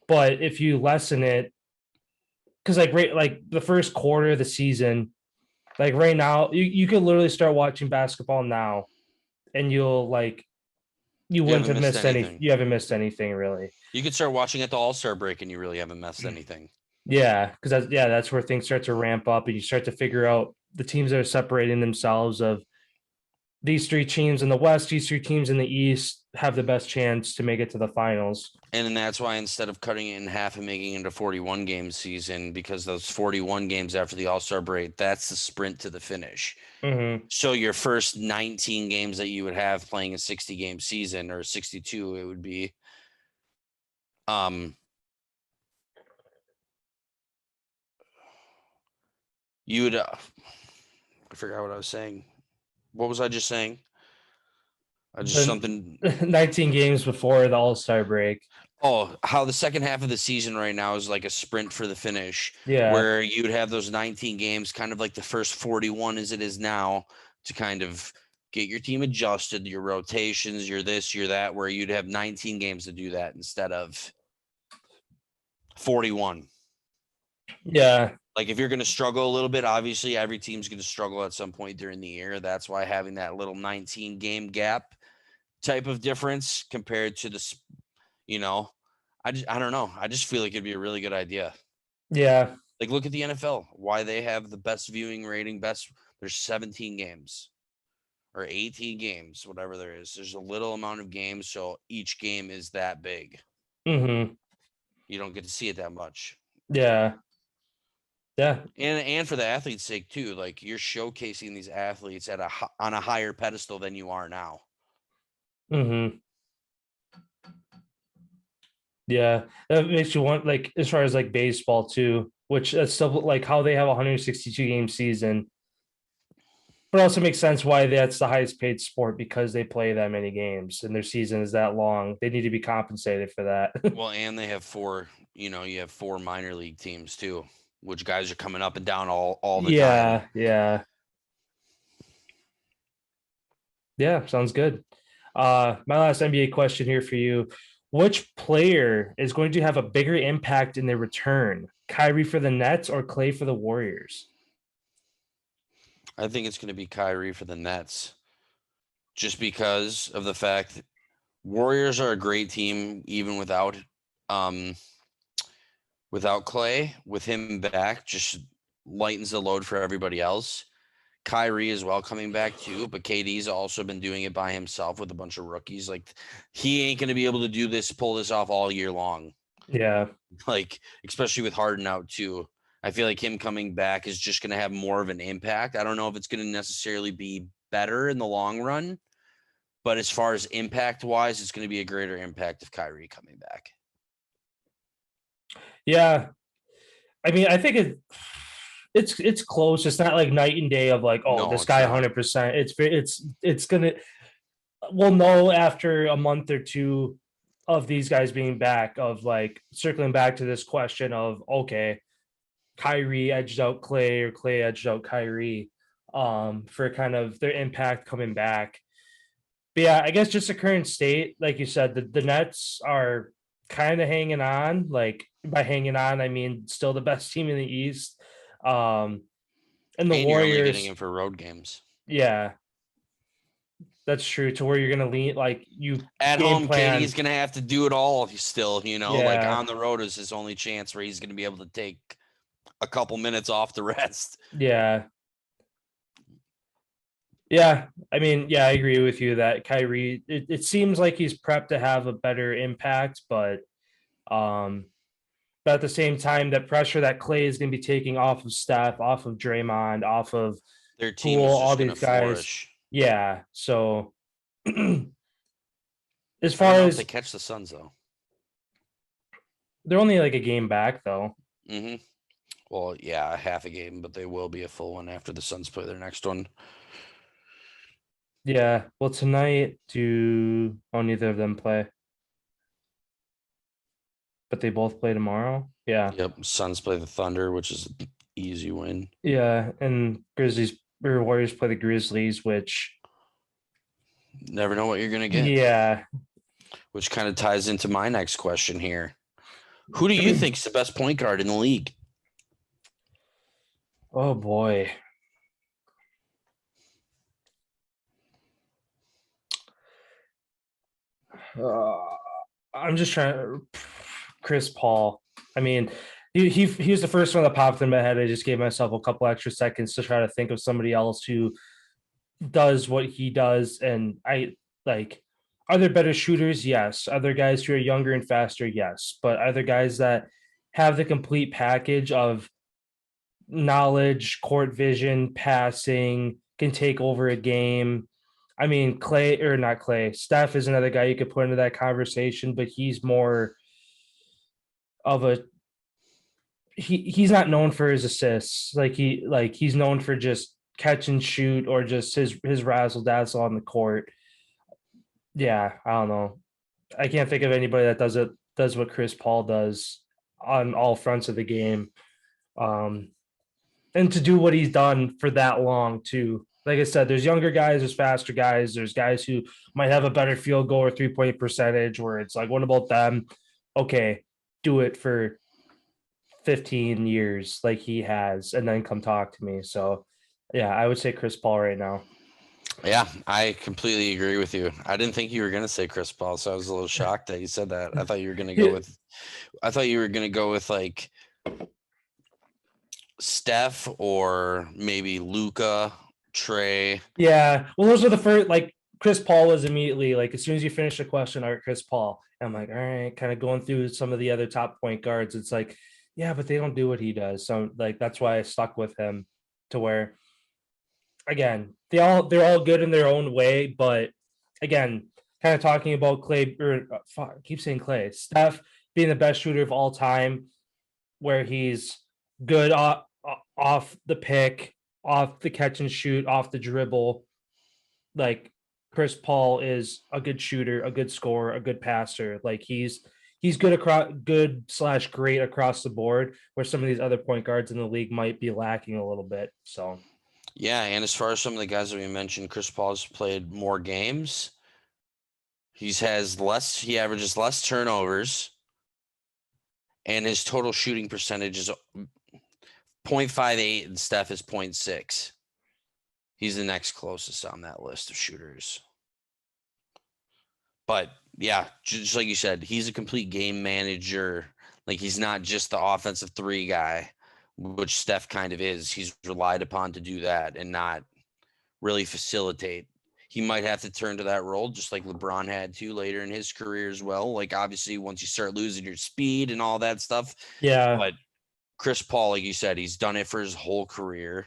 But if you lessen it, because like the first quarter of the season, like right now, you could literally start watching basketball now, and you You wouldn't haven't have missed missed any. anything. You haven't missed anything really. You could start watching at the All-Star break and you really haven't missed anything. Yeah, because that's where things start to ramp up, and you start to figure out the teams that are separating themselves of these three teams in the West, these three teams in the East have the best chance to make it to the finals. And then that's why instead of cutting it in half and making it a 41 game season, because those 41 games after the All-Star break, that's the sprint to the finish. Mm-hmm. So your first 19 games that you would have playing a 60 game season, or 62, it would be you would I forgot what I was saying. What was I just saying? I just something 19 games before the All-Star break. Oh, how the second half of the season right now is like a sprint for the finish, Yeah. where you'd have those 19 games, kind of like the first 41 as it is now, to kind of get your team adjusted, your rotations, your this, your that, where you'd have 19 games to do that instead of 41. Yeah. Like if you're going to struggle a little bit, obviously every team's going to struggle at some point during the year. That's why having that little 19 game gap type of difference compared to the, I don't know. I just feel like it'd be a really good idea. Yeah. Like look at the NFL, why they have the best viewing rating, there's 17 games or 18 games, whatever there is. There's a little amount of games, so each game is that big. Mm-hmm. You don't get to see it that much. Yeah. Yeah. And for the athlete's sake too, like you're showcasing these athletes on a higher pedestal than you are now. Mm-hmm. Yeah, that makes you want, like, as far as like baseball too, which that's still like how they have a 162 game season, but also makes sense why that's the highest paid sport, because they play that many games and their season is that long. They need to be compensated for that. Well, and they have you have 4 minor league teams too, which guys are coming up and down all the time. Yeah, sounds good. My last NBA question here for you. Which player is going to have a bigger impact in their return? Kyrie for the Nets or Clay for the Warriors? I think it's going to be Kyrie for the Nets, just because of the fact that Warriors are a great team even without Clay. With him back, just lightens the load for everybody else. Kyrie as well coming back too, but KD's also been doing it by himself with a bunch of rookies. Like he ain't going to be able to pull this off all year long. Yeah. Like, especially with Harden out too. I feel like him coming back is just going to have more of an impact. I don't know if it's going to necessarily be better in the long run, but as far as impact wise, it's going to be a greater impact of Kyrie coming back. Yeah. I mean, I think it's close. It's not like night and day of like, oh, No, this it's guy not. 100%. It's gonna, we'll know after a month or two of these guys being back, of like circling back to this question of, okay, Kyrie edged out Clay or Clay edged out Kyrie, for kind of their impact coming back. But yeah, I guess just the current state, like you said, the Nets are kind of hanging on. Like by hanging on, I mean still the best team in the East. And the And you're only getting Warriors, him for road games. yeah, that's true. To where you're gonna lean, like you At game home, plan. KD's going to have to do it all still, like Yeah. on the road is his only chance where he's going to be able to take a couple minutes off the rest. Yeah. Yeah. I mean, yeah, I agree with you that Kyrie, it seems like he's prepped to have a better impact, um, but at the same time, that pressure that Clay is going to be taking off of Steph, off of Draymond, off of Their team Poole, is all just going these to guys. flourish. Yeah. So as I far don't know if as they catch the Suns, though. they're only like a game back, though. Mm-hmm. Well, yeah, half a game, but they will be a full one after the Suns play their next one. Yeah. Well, tonight, neither of them play? But they both play tomorrow. Yeah. Yep. Suns play the Thunder, which is an easy win. Yeah. And Warriors play the Grizzlies, which never know what you're going to get. Yeah. Which kind of ties into my next question here. Who do you think's the best point guard in the league? Oh boy. I'm just trying. Chris Paul. I mean, he was the first one that popped in my head. I just gave myself a couple extra seconds to try to think of somebody else who does what he does. And I like, are there better shooters? Yes. Other guys who are younger and faster? Yes. But other guys that have the complete package of knowledge, court vision, passing, can take over a game. I mean, Clay or not Clay, Steph is another guy you could put into that conversation, but he's more of a he's not known for his assists. He's known for just catch and shoot or just his razzle dazzle on the court. Yeah, I don't know. I can't think of anybody that does what Chris Paul does on all fronts of the game. Um, and to do what he's done for that long too. Like I said, there's younger guys, there's faster guys, there's guys who might have a better field goal or 3-point percentage where it's like, what about them? Okay, do it for 15 years like he has, and then come talk to me. So yeah, I would say Chris Paul right now. Yeah, I completely agree with you. I didn't think you were going to say Chris Paul, so I was a little shocked that you said that. I thought you were going to go with like Steph or maybe Luca, Trey. Yeah, well, those are the first. Like Chris Paul was immediately like as soon as you finish the question, all right, Chris Paul. And I'm like, all right, kind of going through some of the other top point guards. It's like, yeah, but they don't do what he does. So like that's why I stuck with him to where again, they're all good in their own way, but again, kind of talking about Clay or I keep saying Clay, Steph being the best shooter of all time, where he's good off the pick, off the catch and shoot, off the dribble. Like Chris Paul is a good shooter, a good scorer, a good passer. Like he's good across good/great across the board, where some of these other point guards in the league might be lacking a little bit. So Yeah, and as far as some of the guys that we mentioned, Chris Paul's played more games. He averages less turnovers, and his total shooting percentage is 0.58 and Steph is 0.6. He's the next closest on that list of shooters. But yeah, just like you said, he's a complete game manager. Like he's not just the offensive three guy, which Steph kind of is. He's relied upon to do that and not really facilitate. He might have to turn to that role just like LeBron had to later in his career as well. Like obviously once you start losing your speed and all that stuff. yeah, But Chris Paul, like you said, he's done it for his whole career.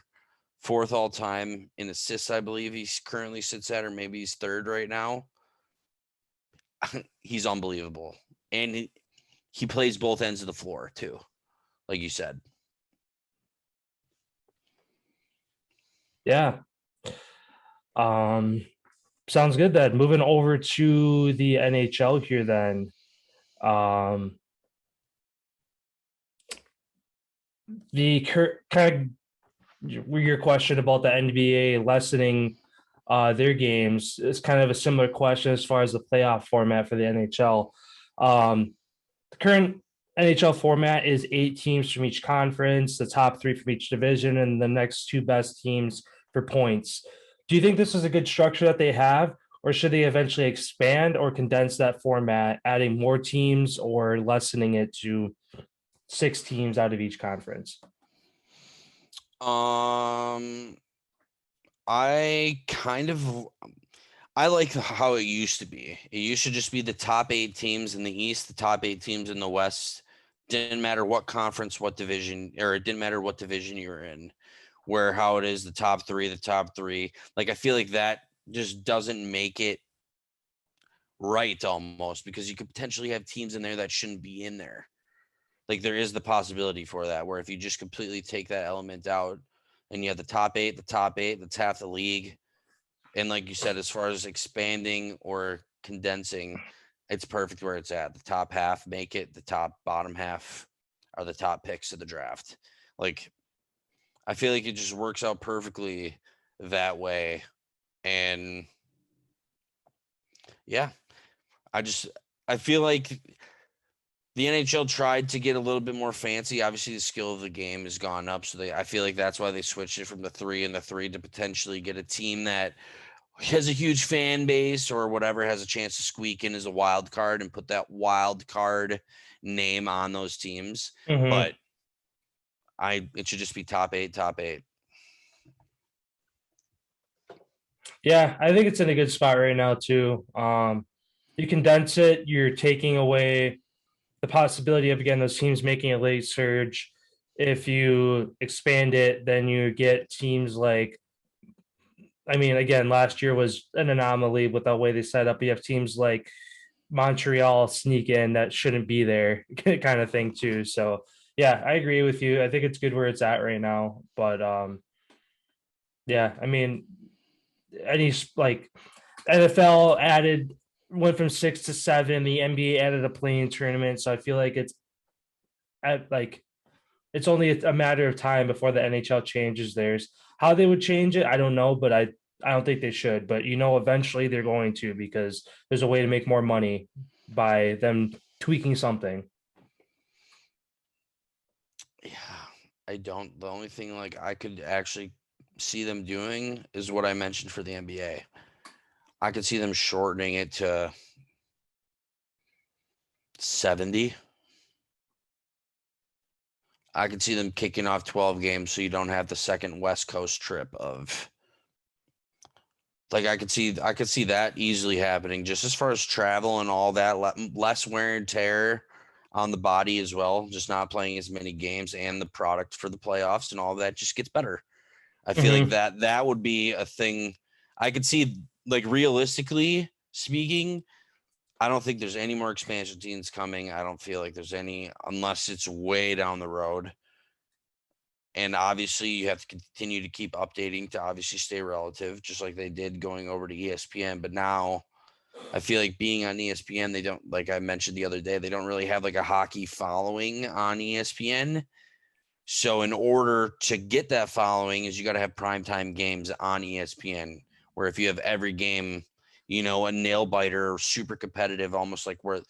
Fourth all time in assists, I believe he currently sits at, or maybe he's third right now. He's unbelievable. And he plays both ends of the floor too, like you said. yeah. Sounds good then. Moving over to the NHL here then. The kind of your question about the NBA lessening their games is kind of a similar question as far as the playoff format for the NHL. The current NHL format is 8 teams from each conference, the top 3 from each division, and the next 2 best teams for points. Do you think this is a good structure that they have, or should they eventually expand or condense that format, adding more teams or lessening it to 6 teams out of each conference? I like how it used to be. It used to just be the top 8 teams in the East, the top 8 teams in the West. Didn't matter what conference, what division, or it didn't matter what division you were in. Where how it is the top 3. Like I feel like that just doesn't make it right almost, because you could potentially have teams in there that shouldn't be in there. Like there is the possibility for that, where if you just completely take that element out and you have the top 8, that's half the league. And like you said, as far as expanding or condensing, it's perfect where it's at. The top half make it, the bottom half are the top picks of the draft. Like I feel like it just works out perfectly that way. And yeah, I feel like The NHL tried to get a little bit more fancy. Obviously, the skill of the game has gone up, so I feel like that's why they switched it from the 3 and the 3 to potentially get a team that has a huge fan base or whatever, has a chance to squeak in as a wild card and put that wild card name on those teams. Mm-hmm. But it should just be top 8, top 8. Yeah, I think it's in a good spot right now too. You condense it, you're taking away the possibility of again those teams making a late surge. If you expand it, then you get teams like, I mean, again, last year was an anomaly with the way they set up. You have teams like Montreal sneak in that shouldn't be there, kind of thing too. So yeah, I agree with you. I think it's good where it's at right now. But yeah, I mean, any like NFL added went from 6 to 7. The NBA added a playing tournament, so I feel like it's at like it's only a matter of time before the NHL changes theirs. How they would change it, I don't know, but I don't think they should. But eventually they're going to because there's a way to make more money by them tweaking something. Yeah, I don't. The only thing like I could actually see them doing is what I mentioned for the NBA. I could see them shortening it to 70. I could see them kicking off 12 games so you don't have the second West Coast trip of like I could see that easily happening just as far as travel and all that, less wear and tear on the body as well, just not playing as many games and the product for the playoffs and all that just gets better. I feel like Mm-hmm. that would be a thing I could see, like realistically speaking. I don't think there's any more expansion teams coming. I don't feel like there's any unless it's way down the road. And obviously, you have to continue to keep updating to obviously stay relative, just like they did going over to ESPN. But now I feel like being on ESPN, they don't, like I mentioned the other day, they don't really have like a hockey following on ESPN. So in order to get that following is you got to have primetime games on ESPN, where if you have every game, a nail biter or super competitive, almost like where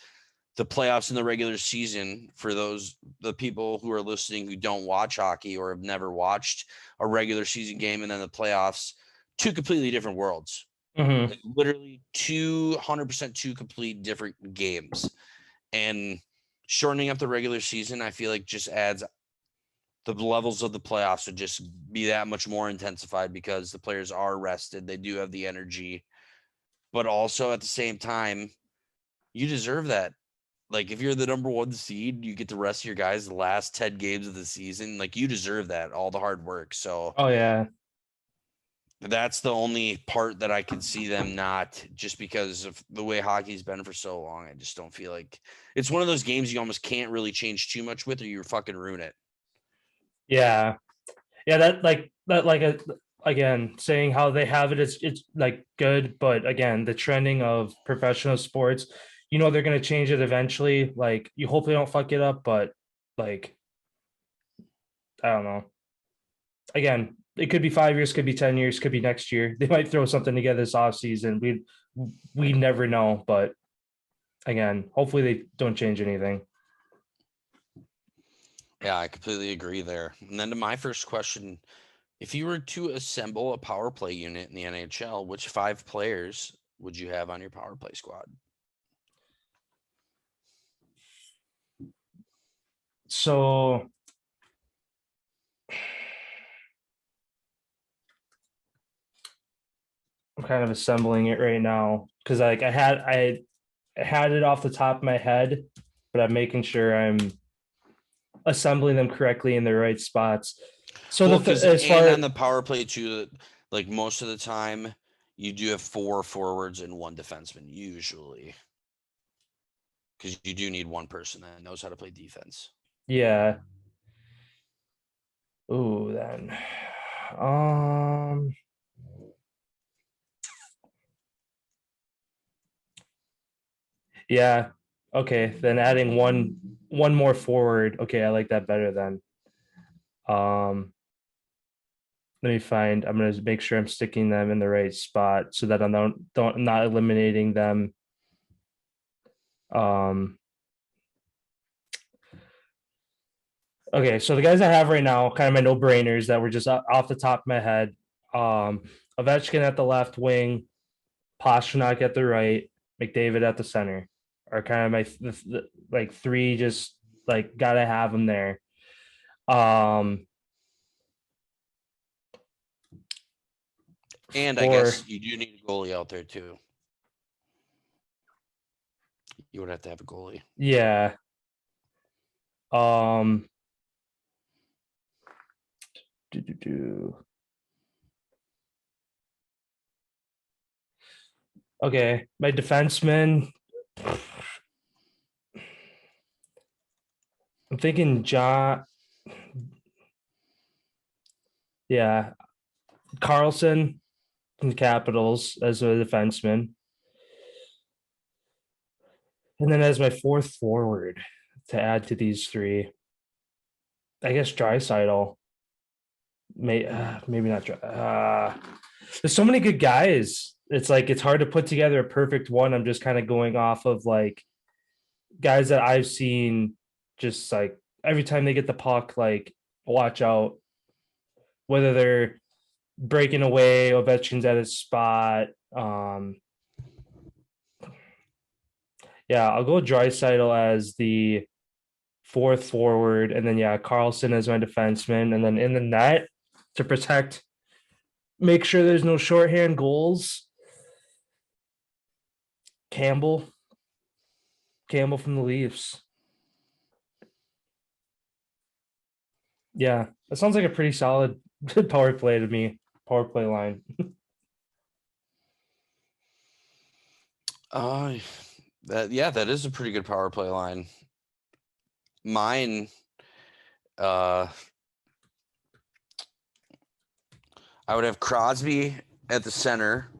the playoffs in the regular season, for the people who are listening who don't watch hockey or have never watched a regular season game, and then the playoffs, two completely different worlds. Mm-hmm. Like literally 200% two complete different games. And shortening up the regular season, I feel like just adds the levels of the playoffs would just be that much more intensified because the players are rested. They do have the energy, but also at the same time, you deserve that. Like if you're the number 1 seed, you get the rest of your guys the last 10 games of the season. Like you deserve that, all the hard work. So Oh yeah. that's the only part that I can see them not, just because of the way hockey's been for so long. I just don't feel like it's one of those games you almost can't really change too much with, or you fucking ruin it. Yeah. Yeah, again, saying how they have it, it's like good, but again, the trending of professional sports, they're gonna change it eventually. Like you hopefully don't fuck it up, but like I don't know. Again, it could be 5 years, could be 10 years, could be next year. They might throw something together this off season. We never know, but again, hopefully they don't change anything. Yeah, I completely agree there. And then to my first question, if you were to assemble a power play unit in the NHL, which 5 players would you have on your power play squad? So I'm kind of assembling it right now because like I had it off the top of my head, but I'm making sure I'm assembling them correctly in the right spots. So Well, because as and on far the power play too, like most of the time, you do have 4 forwards and 1 defenseman usually, because you do need one person that knows how to play defense. yeah. Ooh, then um yeah. Okay, then adding one more forward. Okay, I like that better then. Um Let me find. I'm gonna make sure I'm sticking them in the right spot so that I don't not eliminating them. Um Okay, so the guys I have right now, kind of my no-brainers that were just off the top of my head. Um, Ovechkin at the left wing, Pastrnak at the right, McDavid at the center are kind of my like three. Just like gotta have them there. Um, And I for guess you do need a goalie out there too. You would have to have a goalie. yeah. Um, do, do, do. Okay, my defenseman. I'm thinking John. Yeah, Carlson from the Capitals as a defenseman, and then as my fourth forward to add to these three, I guess Drysaitel. Maybe not. There's so many good guys. It's like it's hard to put together a perfect one. I'm just kind of going off of like guys that I've seen. Just like every time they get the puck, like watch out. Whether they're breaking away, Ovechkin's at his spot. Yeah, I'll go Draisaitl as the fourth forward, and then Carlson as my defenseman, and then in the net to protect, make sure there's no shorthand goals. Campbell, Campbell from the Leafs. Yeah, that sounds like a pretty solid power play to me. Power play line. That is a pretty good power play line. Mine, I would have Crosby at the center.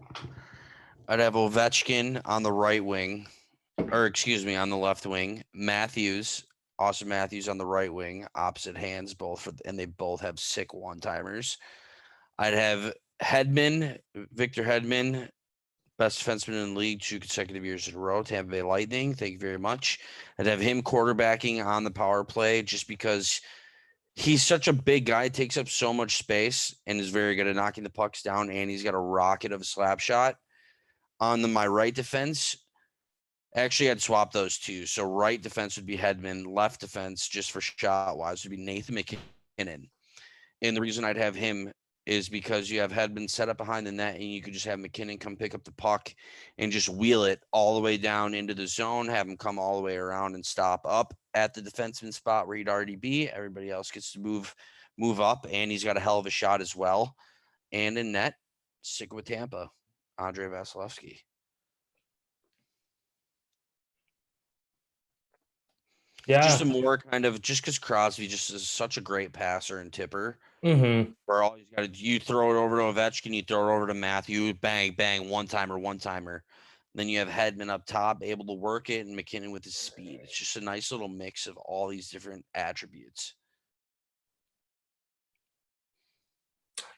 I'd have Ovechkin on the right wing, or excuse me, on the left wing. Austin Matthews on the right wing, opposite hands both, and they both have sick one-timers. I'd have Victor Hedman, best defenseman in the league 2 consecutive years in a row. Tampa Bay Lightning, thank you very much. I'd have him quarterbacking on the power play just because he's such a big guy, takes up so much space, and is very good at knocking the pucks down, and he's got a rocket of a slap shot. On my right defense, actually, I'd swap those two. So right defense would be Hedman. Left defense, just for shot-wise, would be Nathan McKinnon. And the reason I'd have him is because you have Hedman set up behind the net, and you could just have McKinnon come pick up the puck and just wheel it all the way down into the zone, have him come all the way around and stop up at the defenseman spot where he'd already be. Everybody else gets to move up, and he's got a hell of a shot as well. And in net, stick with Tampa, Andrei Vasilevsky. Just Yeah. a more kind of just because Crosby just is such a great passer and tipper. Mm-hmm. Where all he's got to you throw it over to Ovechkin, you throw it over to Matthew, bang, bang, one timer. Then you have Hedman up top, able to work it, and McKinnon with his speed. It's just a nice little mix of all these different attributes.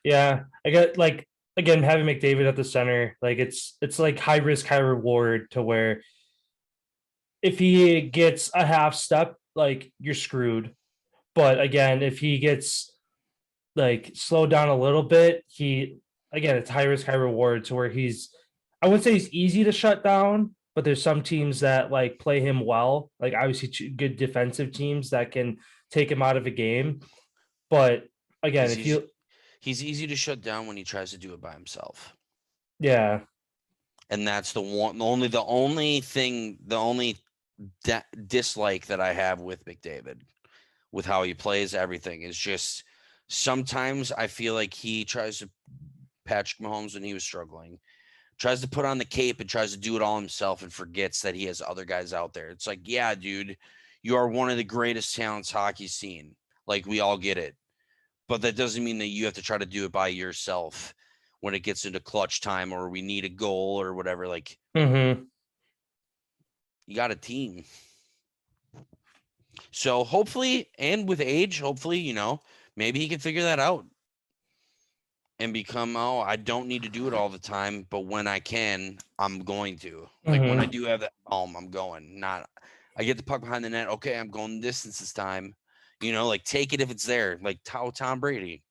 Yeah, I got like again having McDavid at the center, like it's like high risk, high reward to where if he gets a half step, like you're screwed. But again, if he gets like slowed down a little bit, he again it's high risk, high reward to where I wouldn't say he's easy to shut down, but there's some teams that like play him well, like obviously good defensive teams that can take him out of a game. But again, he's easy to shut down when he tries to do it by himself. Yeah. And that's the only dislike that I have with McDavid, with how he plays everything, is just sometimes I feel like he tries to Patrick Mahomes when he was struggling, tries to put on the cape and tries to do it all himself and forgets that he has other guys out there. It's like, yeah, dude, you are one of the greatest talents hockey's seen. Like, we all get it. But that doesn't mean that you have to try to do it by yourself when it gets into clutch time or we need a goal or whatever. Like, Mm-hmm. you got a team. So hopefully, and with age, hopefully, maybe he can figure that out and become, I don't need to do it all the time, but when I can, I'm going to. Like, when I do have that I'm going. Not, I get the puck behind the net. Okay, I'm going the distance this time. Like take it if it's there. Like Tom Brady,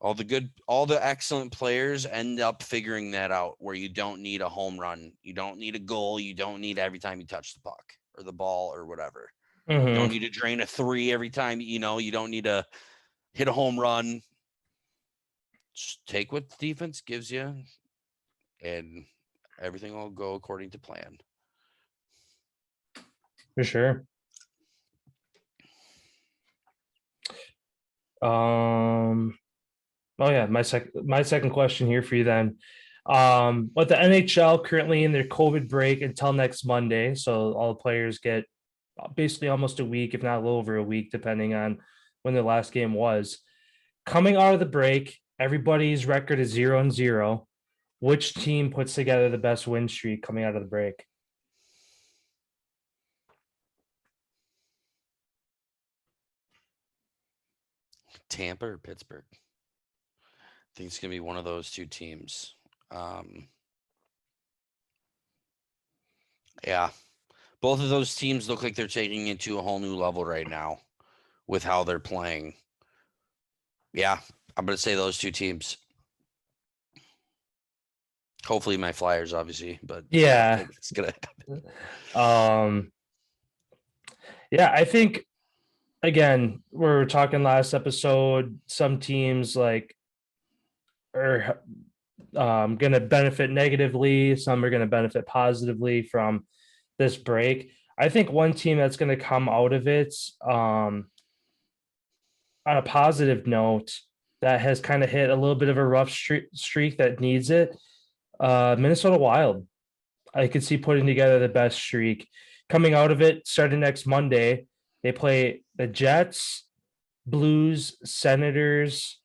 all the excellent players end up figuring that out where you don't need a home run. You don't need a goal. You don't need every time you touch the puck or the ball or whatever. You don't need to drain a 3 every time, you don't need to hit a home run. Just take what the defense gives you and everything will go according to plan. For sure. Oh yeah, my second question here for you then. But the NHL currently in their COVID break until next Monday, so all the players get basically almost a week, if not a little over a week, depending on when the last game was. Coming out of the break, everybody's record is 0-0. Which team puts together the best win streak coming out of the break? Tampa or Pittsburgh? I think it's going to be one of those two teams. Yeah. Both of those teams look like they're taking it to a whole new level right now with how they're playing. Yeah, I'm going to say those two teams. Hopefully my Flyers, obviously, but yeah, I think it's going to happen. Yeah, I think, again, we were talking last episode, some teams like are going to benefit negatively. Some are going to benefit positively from this break. I think one team that's going to come out of it on a positive note that has kind of hit a little bit of a rough streak that needs it, Minnesota Wild. I could see putting together the best streak. Coming out of it, starting next Monday, they play the Jets, Blues, Senators,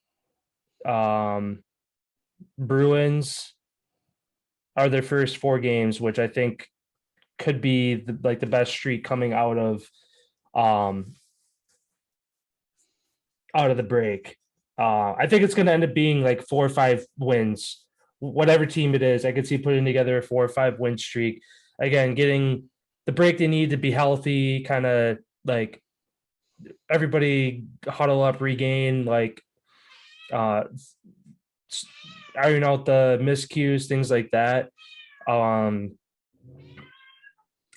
Bruins are their first 4 games, which I think could be the best streak coming out of the break. I think it's going to end up being like 4 or 5 wins, whatever team it is. I could see putting together a 4 or 5 win streak. Again, getting the break they need to be healthy, kind of like everybody huddle up, regain, like iron out the miscues, things like that. I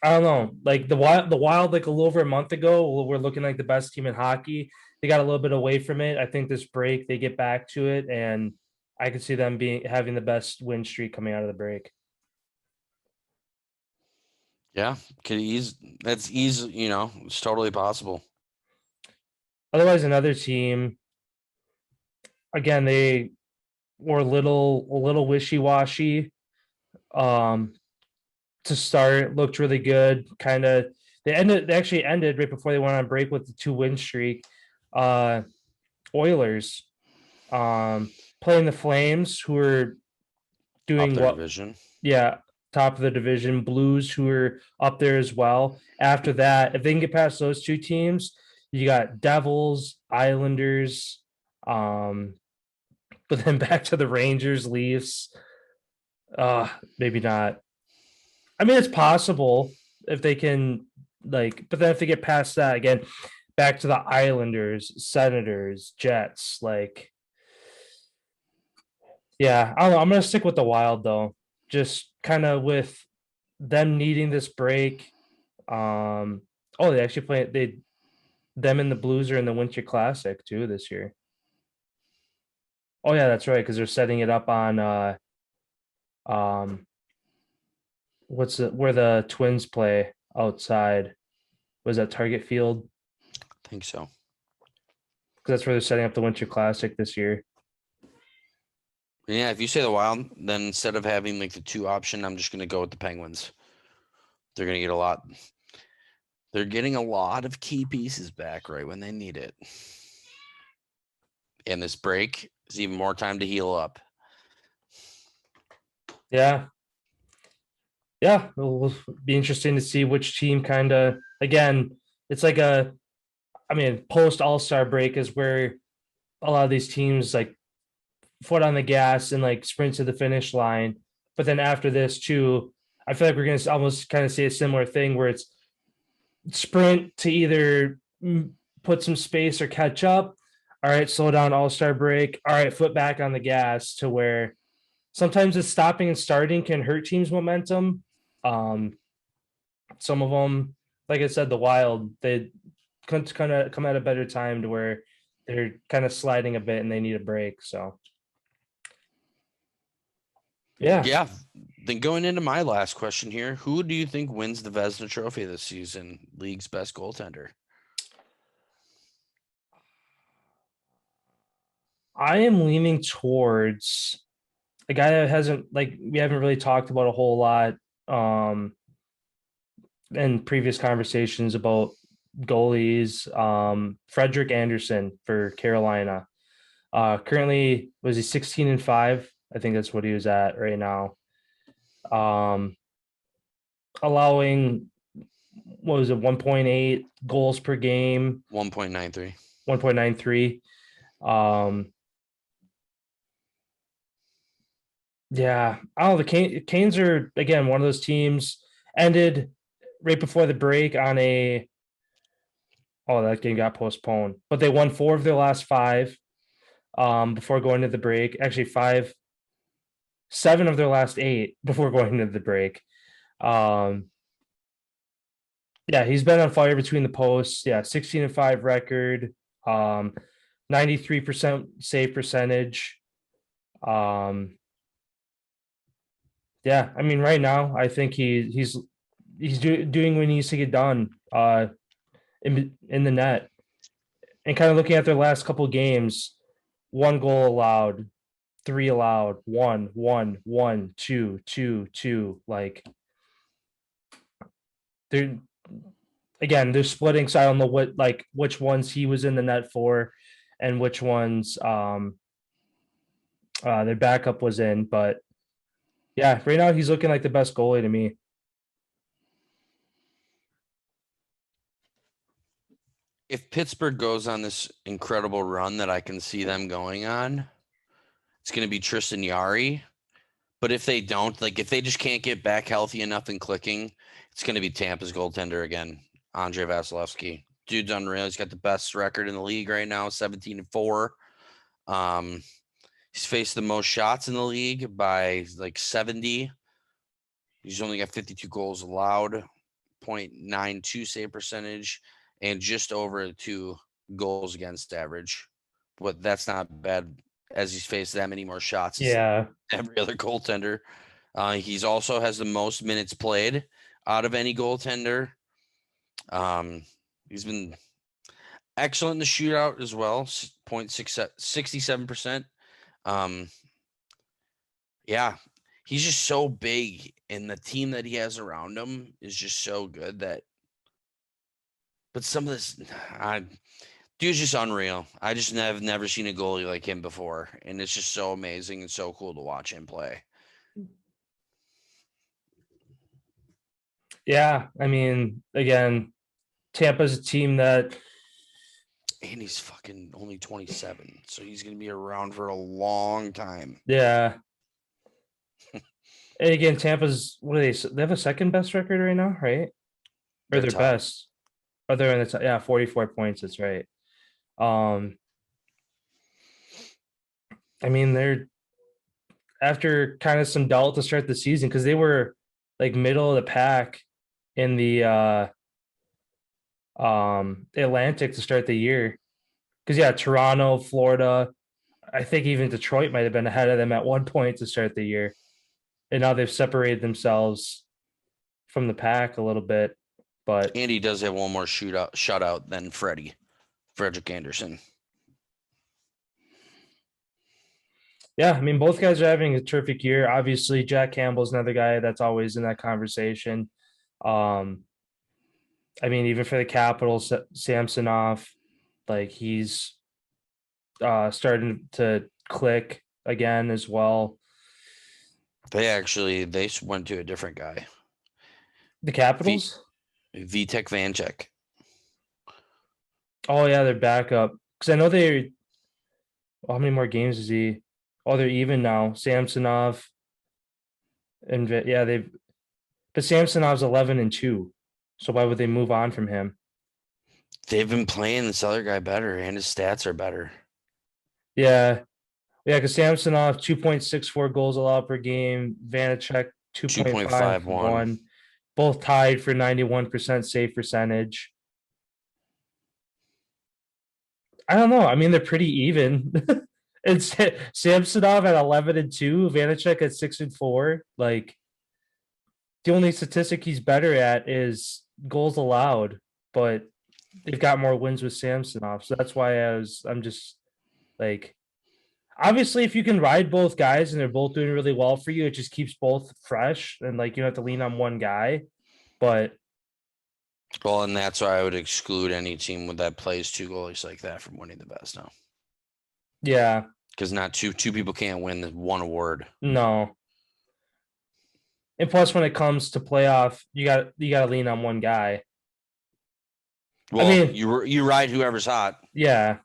don't know. Like the Wild, like a little over a month ago, we're looking like the best team in hockey. They got a little bit away from it. I think this break they get back to it, and I could see them having the best win streak coming out of the break. Yeah, that's easy. It's totally possible. Otherwise, another team, again, they were a little wishy-washy. To start, looked really good. Kind of, they actually ended right before they went on break with the 2 win streak. Oilers, playing the Flames, who are doing what? Division. Yeah, top of the division. Blues, who are up there as well. After that, if they can get past those 2 teams, you got Devils, Islanders, but then back to the Rangers, Leafs. Maybe not. I mean, it's possible if they can, but then if they get past that, again, back to the Islanders, Senators, Jets, yeah, I don't know. I'm going to stick with the Wild, though, just kind of with them needing this break. They actually play, them and the Blues are in the Winter Classic, too, this year. Oh, yeah, that's right, because they're setting it up on, where the Twins play outside? Was that Target Field? I think so. Because that's where they're setting up the Winter Classic this year. Yeah, if you say the Wild, then instead of having like the 2 option, I'm just going to go with the Penguins. They're going to get a lot. They're getting a lot of key pieces back right when they need it. And this break is even more time to heal up. Yeah. Yeah, it'll be interesting to see which team kind of, again, it's like post All-Star break is where a lot of these teams foot on the gas and sprint to the finish line. But then after this too, I feel like we're going to almost kind of see a similar thing where it's sprint to either put some space or catch up. All right, slow down, all-star break. All right, foot back on the gas, to where sometimes it's stopping and starting can hurt teams' momentum. Some of them, like I said, the Wild, they couldn't kind of come at a better time to where they're kind of sliding a bit and they need a break. So, yeah. Yeah. Then going into my last question here, who do you think wins the Vezina Trophy this season? League's best goaltender. I am leaning towards a guy that hasn't, like, we haven't really talked about a whole lot in previous conversations about goalies. Frederick Anderson for Carolina. Currently, was he 16-5? I think that's what he was at right now. Allowing, what was it, 1.8 goals per game, 1.93. 1.93. Yeah, oh, the Canes are again one of those teams, ended right before the break on a, oh, that game got postponed, but they won 4 of their last 5 before going to the break. Actually, 7 of their last 8 before going into the break. Yeah, he's been on fire between the posts. Yeah, 16-5 record, 93% save percentage. Yeah, I mean, right now, I think he's doing what he needs to get done in the net. And kind of looking at their last couple games, 1 goal allowed, 3 allowed, 1, 1, 1, 2, 2, 2. Like, they're, again, they're splitting, so I don't know which ones he was in the net for and which ones their backup was in. But yeah, right now he's looking like the best goalie to me. If Pittsburgh goes on this incredible run that I can see them going on, it's going to be Tristan Yari. But if they don't, like if they just can't get back healthy enough and clicking, it's going to be Tampa's goaltender again, Andrei Vasilevsky. Dude's unreal. He's got the best record in the league right now, 17-4. He's faced the most shots in the league by like 70. He's only got 52 goals allowed, 0.92 save percentage, and just over 2 goals against average. But that's not bad, as he's faced that many more shots as Yeah, every other goaltender. He's also has the most minutes played out of any goaltender. He's been excellent in the shootout as well, 67%. Yeah, he's just so big, and the team that he has around him is just so good that. But some of this, dude's just unreal. I just have never seen a goalie like him before, and it's just so amazing and so cool to watch him play. yeah. I mean, again, Tampa's a team that, And he's fucking only 27, so he's going to be around for a long time. yeah. And again, Tampa's, what are they? They have a second best record right now, right? Or They're their top. best? Oh, they're in the top, yeah, 44 points. That's right. I mean, they're, after kind of some doubt to start the season, because they were like middle of the pack in the Atlantic to start the year. Because yeah, Toronto, Florida, I think even Detroit might have been ahead of them at one point to start the year. And now they've separated themselves from the pack a little bit. But And he does have one more shutout than Frederick Anderson. yeah, I mean, both guys are having a terrific year. Obviously, Jack Campbell's another guy that's always in that conversation. I mean, even for the Capitals, Samsonov, like he's starting to click again as well. They went to a different guy. The Capitals? Vitek Vanchek. Oh yeah, they're back up. Because I know they, how many more games is he? Oh, they're even now. Samsonov and yeah, but Samsonov's 11-2. So why would they move on from him? They've been playing this other guy better, and his stats are better. Yeah. Yeah, because Samsonov 2.64 goals allowed per game, Vanacek 2.51. 2.51, both tied for 91% save percentage. I don't know. I mean, they're pretty even. It's Samsonov at 11-2, Vanacek at 6-4. Like the only statistic he's better at is goals allowed, but they've got more wins with Samsonov. So that's why I'm just like, obviously, if you can ride both guys and they're both doing really well for you, it just keeps both fresh and like you don't have to lean on one guy. But Well, and that's why I would exclude any team that plays two goalies like that from winning the best now. yeah, Because not two people can't win one award. no. And plus, when it comes to playoff, you got to lean on one guy. Well, I mean, you ride whoever's hot, yeah,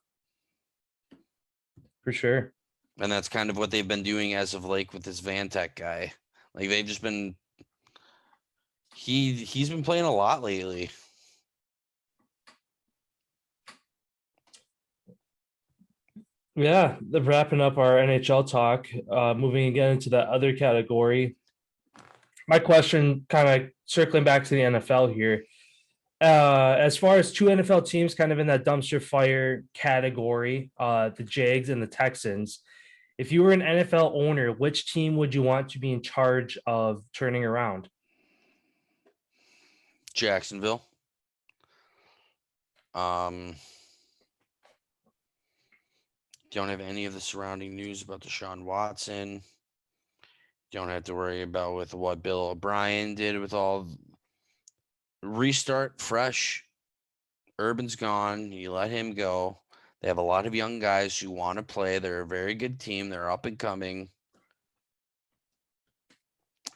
for sure. and that's kind of what they've been doing as of late with this Vantech guy. Like they've just been he's been playing a lot lately. Yeah, wrapping up our NHL talk, moving again into the other category. My question, kind of circling back to the NFL here. As far as two NFL teams kind of in that dumpster fire category, the Jags and the Texans. If you were an NFL owner, which team would you want to be in charge of turning around? Jacksonville. Don't have any of the surrounding news about Deshaun Watson. Don't have to worry about with what Bill O'Brien did with all restart fresh. Urban's gone. You let him go. They have a lot of young guys who want to play. They're a very good team. They're up and coming.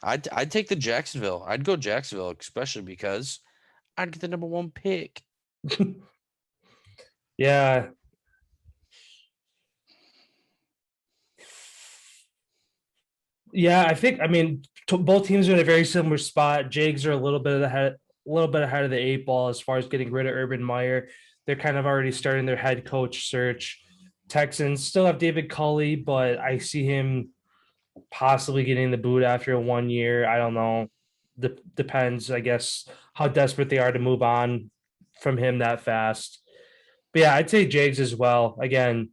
I'd take the Jacksonville. I'd go Jacksonville, especially because I'd get the number 1 pick. Yeah. Yeah, I mean, both teams are in a very similar spot. Jags are a little bit ahead of the 8 ball as far as getting rid of Urban Meyer. They're kind of already starting their head coach search. Texans still have David Culley, but I see him possibly getting the boot after 1 year. I don't know. Depends, I guess, how desperate they are to move on from him that fast. But yeah, I'd say Jags as well. Again,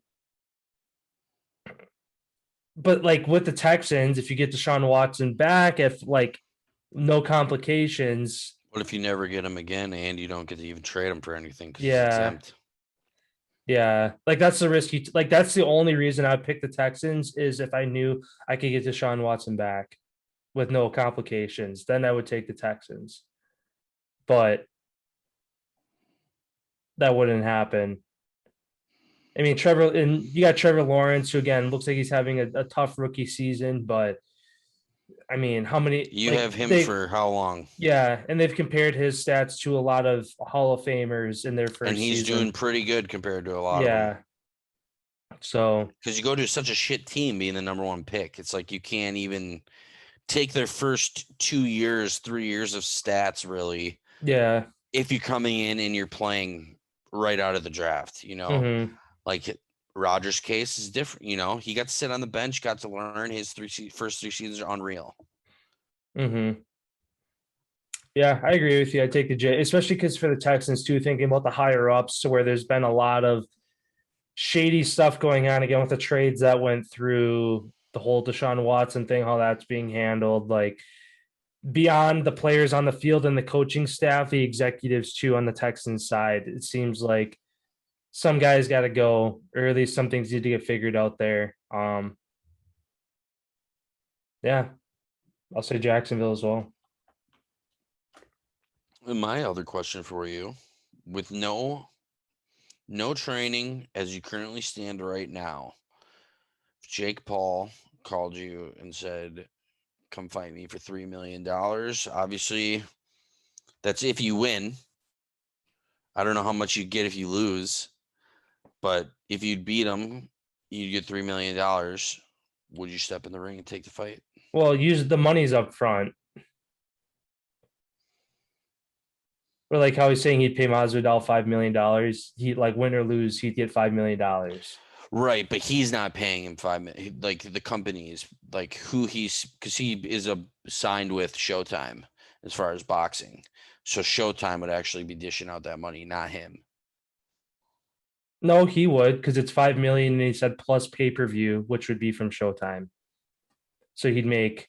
but like with the Texans, if you get Deshaun Watson back, if like no complications, What if you never get him again and you don't get to even trade him for anything because he's yeah, exempt? yeah, like that's the risk. Like that's the only reason I'd pick the Texans is if I knew I could get Deshaun Watson back with no complications, then I would take the Texans. But that wouldn't happen. I mean, you got Trevor Lawrence, who again looks like he's having a tough rookie season, but I mean, how many You like have him they for how long? yeah, and they've compared his stats to a lot of Hall of Famers in their first And he's season. doing pretty good compared to a lot of them. Yeah. So Because you go to such a shit team being the number 1 pick. It's like you can't even take their first 2 years, 3 years of stats really yeah. if you're coming in and you're playing right out of the draft, Hmm. Like Rodgers' case is different, he got to sit on the bench, got to learn his first 3 seasons are unreal. Hmm. Yeah, I agree with you. I take the J, especially because for the Texans too, thinking about the higher ups, to where there's been a lot of shady stuff going on again with the trades that went through the whole Deshaun Watson thing, how that's being handled. Like beyond the players on the field and the coaching staff, the executives too on the Texans side, it seems like some guys got to go, or at least some things need to get figured out there. Yeah, I'll say Jacksonville as well. And my other question for you, with no training as you currently stand right now, if Jake Paul called you and said, come fight me for $3 million, obviously that's if you win. I don't know how much you get if you lose, but if you'd beat him, you'd get $3 million. Would you step in the ring and take the fight? Well, use the money's up front. Or like how he's saying he'd pay Masvidal $5 million. He like win or lose, he'd get $5 million. Right, but he's not paying him 5 million. Like the company is like who he's because he is signed with Showtime as far as boxing. So Showtime would actually be dishing out that money, not him. No, he would because it's 5 million, and he said plus pay-per-view, which would be from Showtime. So he'd make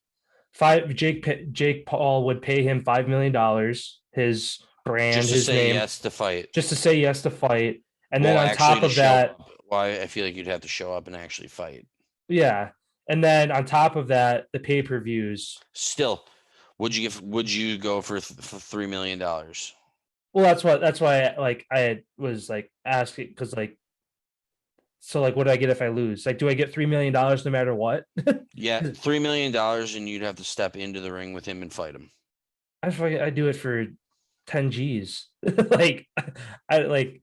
five. Jake Paul would pay him $5 million, his brand, Just to his say name, yes to fight. just to say yes to fight. And then Well, on actually, top to of show that, up. Why I feel like you'd have to show up and actually fight. yeah. And then on top of that, the pay-per-views. Still, would you go for $3 million? Well, that's why like I was like asking because like so like what do I get if I lose? Like, do I get $3 million no matter what? Yeah, $3 million, and you'd have to step into the ring with him and fight him. I do it for 10 G's. like I like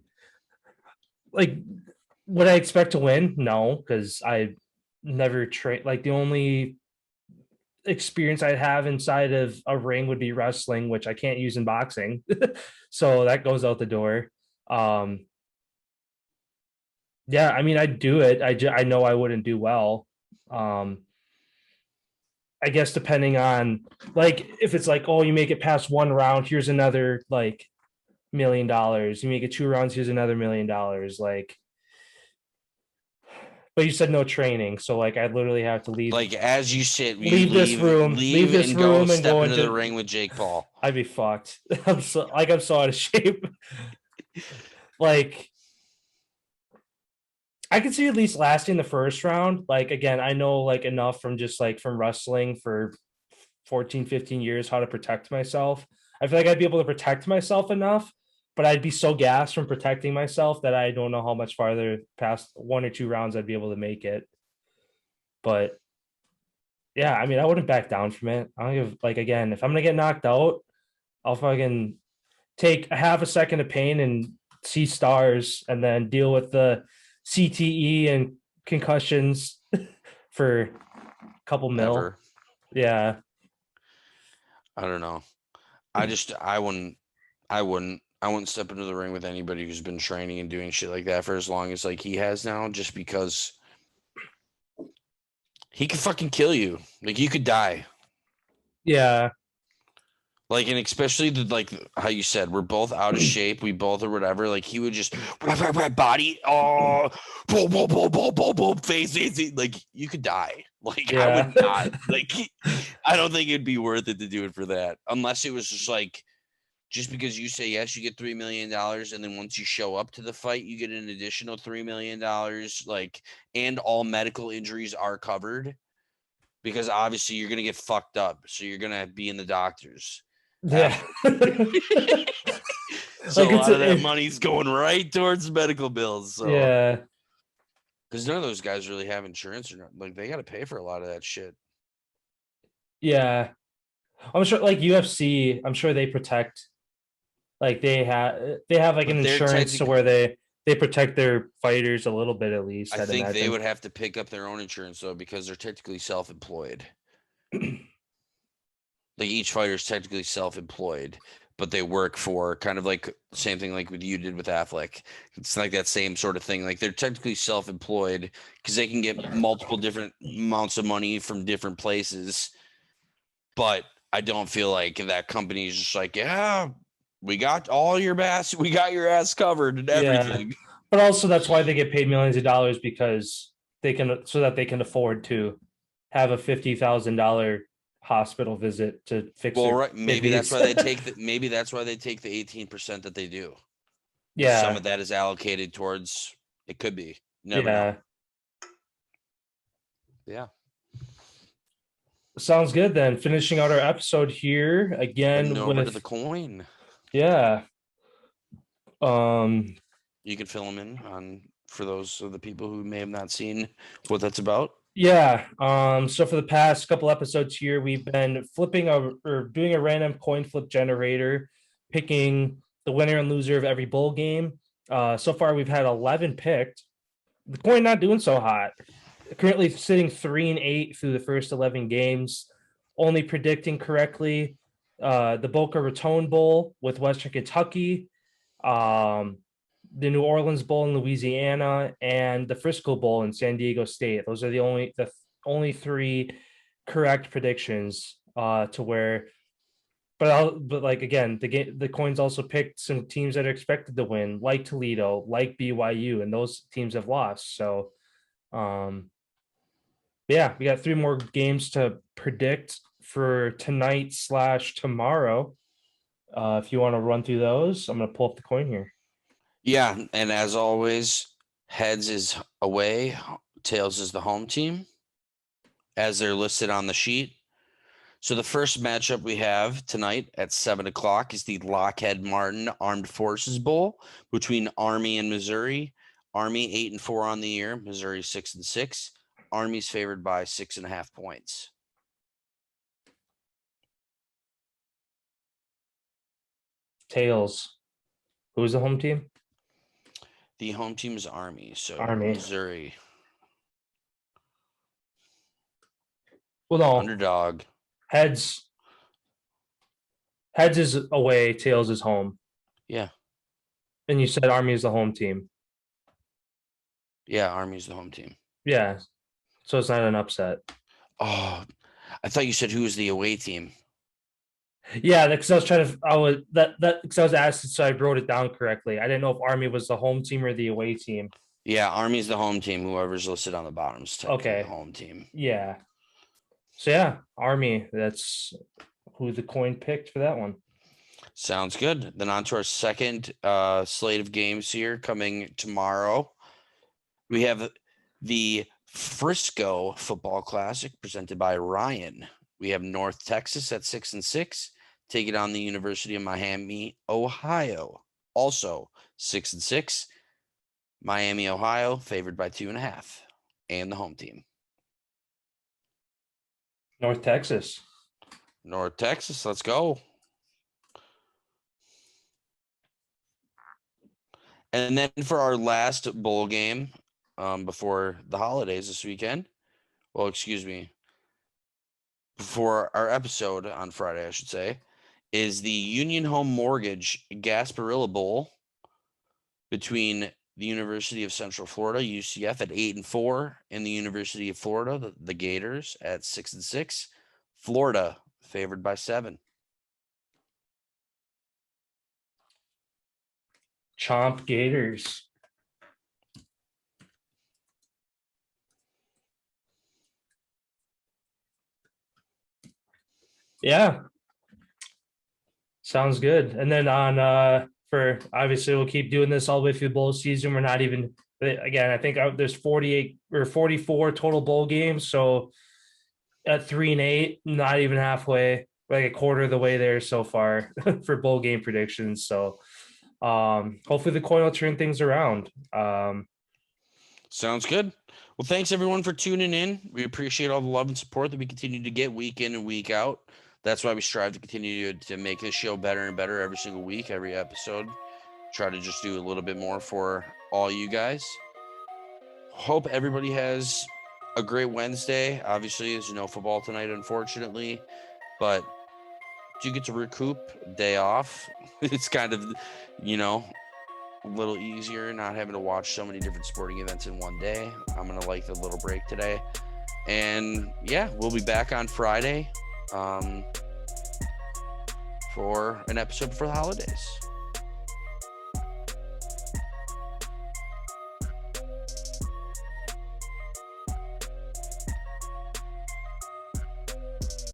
would I expect to win? No, because I never train. Like the only experience I'd have inside of a ring would be wrestling, which I can't use in boxing. So that goes out the door. Um, yeah, I mean, I'd do it. I know I wouldn't do well. Um, I guess depending on like if it's like, oh, you make it past one round, here's another like $1 million. You make it 2 rounds, here's another $1 million. Like, but you said no training, so like I literally have to leave. Like as you sit, you Leave this room, leave this and go room, and step go into the into. ring with Jake Paul. I'd be fucked. I'm so out of shape. Like I could see at least lasting the first round. Like again, I know like enough from just like from wrestling for 14, 15 years how to protect myself. I feel like I'd be able to protect myself enough, but I'd be so gassed from protecting myself that I don't know how much farther past 1 or 2 rounds I'd be able to make it. But yeah, I mean, I wouldn't back down from it. I don't give like again, if I'm gonna get knocked out, I'll fucking take a half a second of pain and see stars and then deal with the CTE and concussions for a couple mil. Ever. Yeah. I don't know. I wouldn't step into the ring with anybody who's been training and doing shit like that for as long as like he has now, just because he could fucking kill you. Like you could die. Yeah. Like, and especially like how you said, we're both out of shape. We both or whatever. Like he would just body, oh, boom, boom, boom, boom, boom, boom, face. Like you could die. Like I Yeah. would not. Like I don't think it'd be worth it to do it for that, unless it was just like, just because you say yes, you get $3 million, and then once you show up to the fight, you get an additional $3 million. Like, and all medical injuries are covered, because obviously you're gonna get fucked up, so you're gonna be in the doctors. Yeah. So Like a it's lot of that money's going right towards medical bills. So yeah. because none of those guys really have insurance, or not. Like they got to pay for a lot of that shit. Yeah. I'm sure like UFC, I'm sure they protect like they have like But an they're insurance to where they protect their fighters a little bit at least. I I'd think they imagine. would have to pick up their own insurance though, because they're technically self-employed. Like each fighter is technically self-employed, but they work for kind of like same thing like what you did with Affleck. It's like that same sort of thing. Like they're technically self-employed because they can get multiple different amounts of money from different places. But I don't feel like that company is just like, yeah, we got all your ass, we got your ass covered and everything. Yeah. But also that's why they get paid millions of dollars, because they can so that they can afford to have a $50,000 hospital visit to fix Well, their right. Maybe that's kidneys. why they take the 18% that they do. Some Yeah. of that is allocated towards, it could be. Never know. Yeah. Yeah. Sounds good then. Finishing out our episode here again Heading over to with the coin. yeah. You can fill them in on for those of the people who may have not seen what that's about. Yeah. So for the past couple episodes here, we've been flipping or doing a random coin flip generator, picking the winner and loser of every bowl game. So far we've had 11 picked. The coin not doing so hot. Currently sitting 3-8 through the first 11 games. Only predicting correctly the Boca Raton Bowl with Western Kentucky, the New Orleans Bowl in Louisiana, and the Frisco Bowl in San Diego State. Those are the only three correct predictions to where. But like again, the coins also picked some teams that are expected to win, like Toledo, like BYU, and those teams have lost. So, yeah, we got three more games to predict for tonight / tomorrow. If you want to run through those, I'm going to pull up the coin here. Yeah, and as always, heads is away, tails is the home team, as they're listed on the sheet. So the first matchup we have tonight at 7 o'clock is the Lockheed Martin Armed Forces Bowl between Army and Missouri. Army 8-4 on the year, Missouri 6-6. Army's favored by 6.5 points. Tails. Who's the home team? The home team is Army, so Army. Missouri. Well, no. Underdog. Heads is away, tails is home. Yeah. And you said Army is the home team. Yeah, Army's the home team. Yeah. So it's not an upset. Oh, I thought you said who was the away team. Yeah, because I was trying to because I was asked, so I wrote it down correctly. I didn't know if Army was the home team or the away team. Yeah, Army's the home team. Whoever's listed on the bottom is technically the home team. Yeah. So yeah, Army. That's who the coin picked for that one. Sounds good. Then on to our second slate of games here coming tomorrow. We have the Frisco Football Classic presented by Ryan. We have North Texas at 6-6, taking on the University of Miami, Ohio. Also 6-6. Miami, Ohio, favored by 2.5, and the home team. North Texas. North Texas, let's go. And then for our last bowl game before the holidays this weekend, well, excuse me, before our episode on Friday, I should say, is the Union Home Mortgage Gasparilla Bowl between the University of Central Florida, UCF, at 8-4, and the University of Florida, the Gators, at 6-6. Florida favored by 7. Chomp Gators. Yeah. Sounds good. And then on for obviously we'll keep doing this all the way through the bowl season. We're not even again, I think there's 48 or 44 total bowl games. So at 3-8, not even halfway, like a quarter of the way there so far for bowl game predictions. So hopefully the coin will turn things around. Sounds good. Well, thanks everyone for tuning in. We appreciate all the love and support that we continue to get week in and week out. That's why we strive to continue to make this show better and better every single week, every episode. Try to just do a little bit more for all you guys. Hope everybody has a great Wednesday. Obviously, there's no football tonight, unfortunately, but do get to recoup, day off. It's kind of, a little easier not having to watch so many different sporting events in one day. I'm going to like the little break today. And yeah, we'll be back on Friday for an episode for the holidays.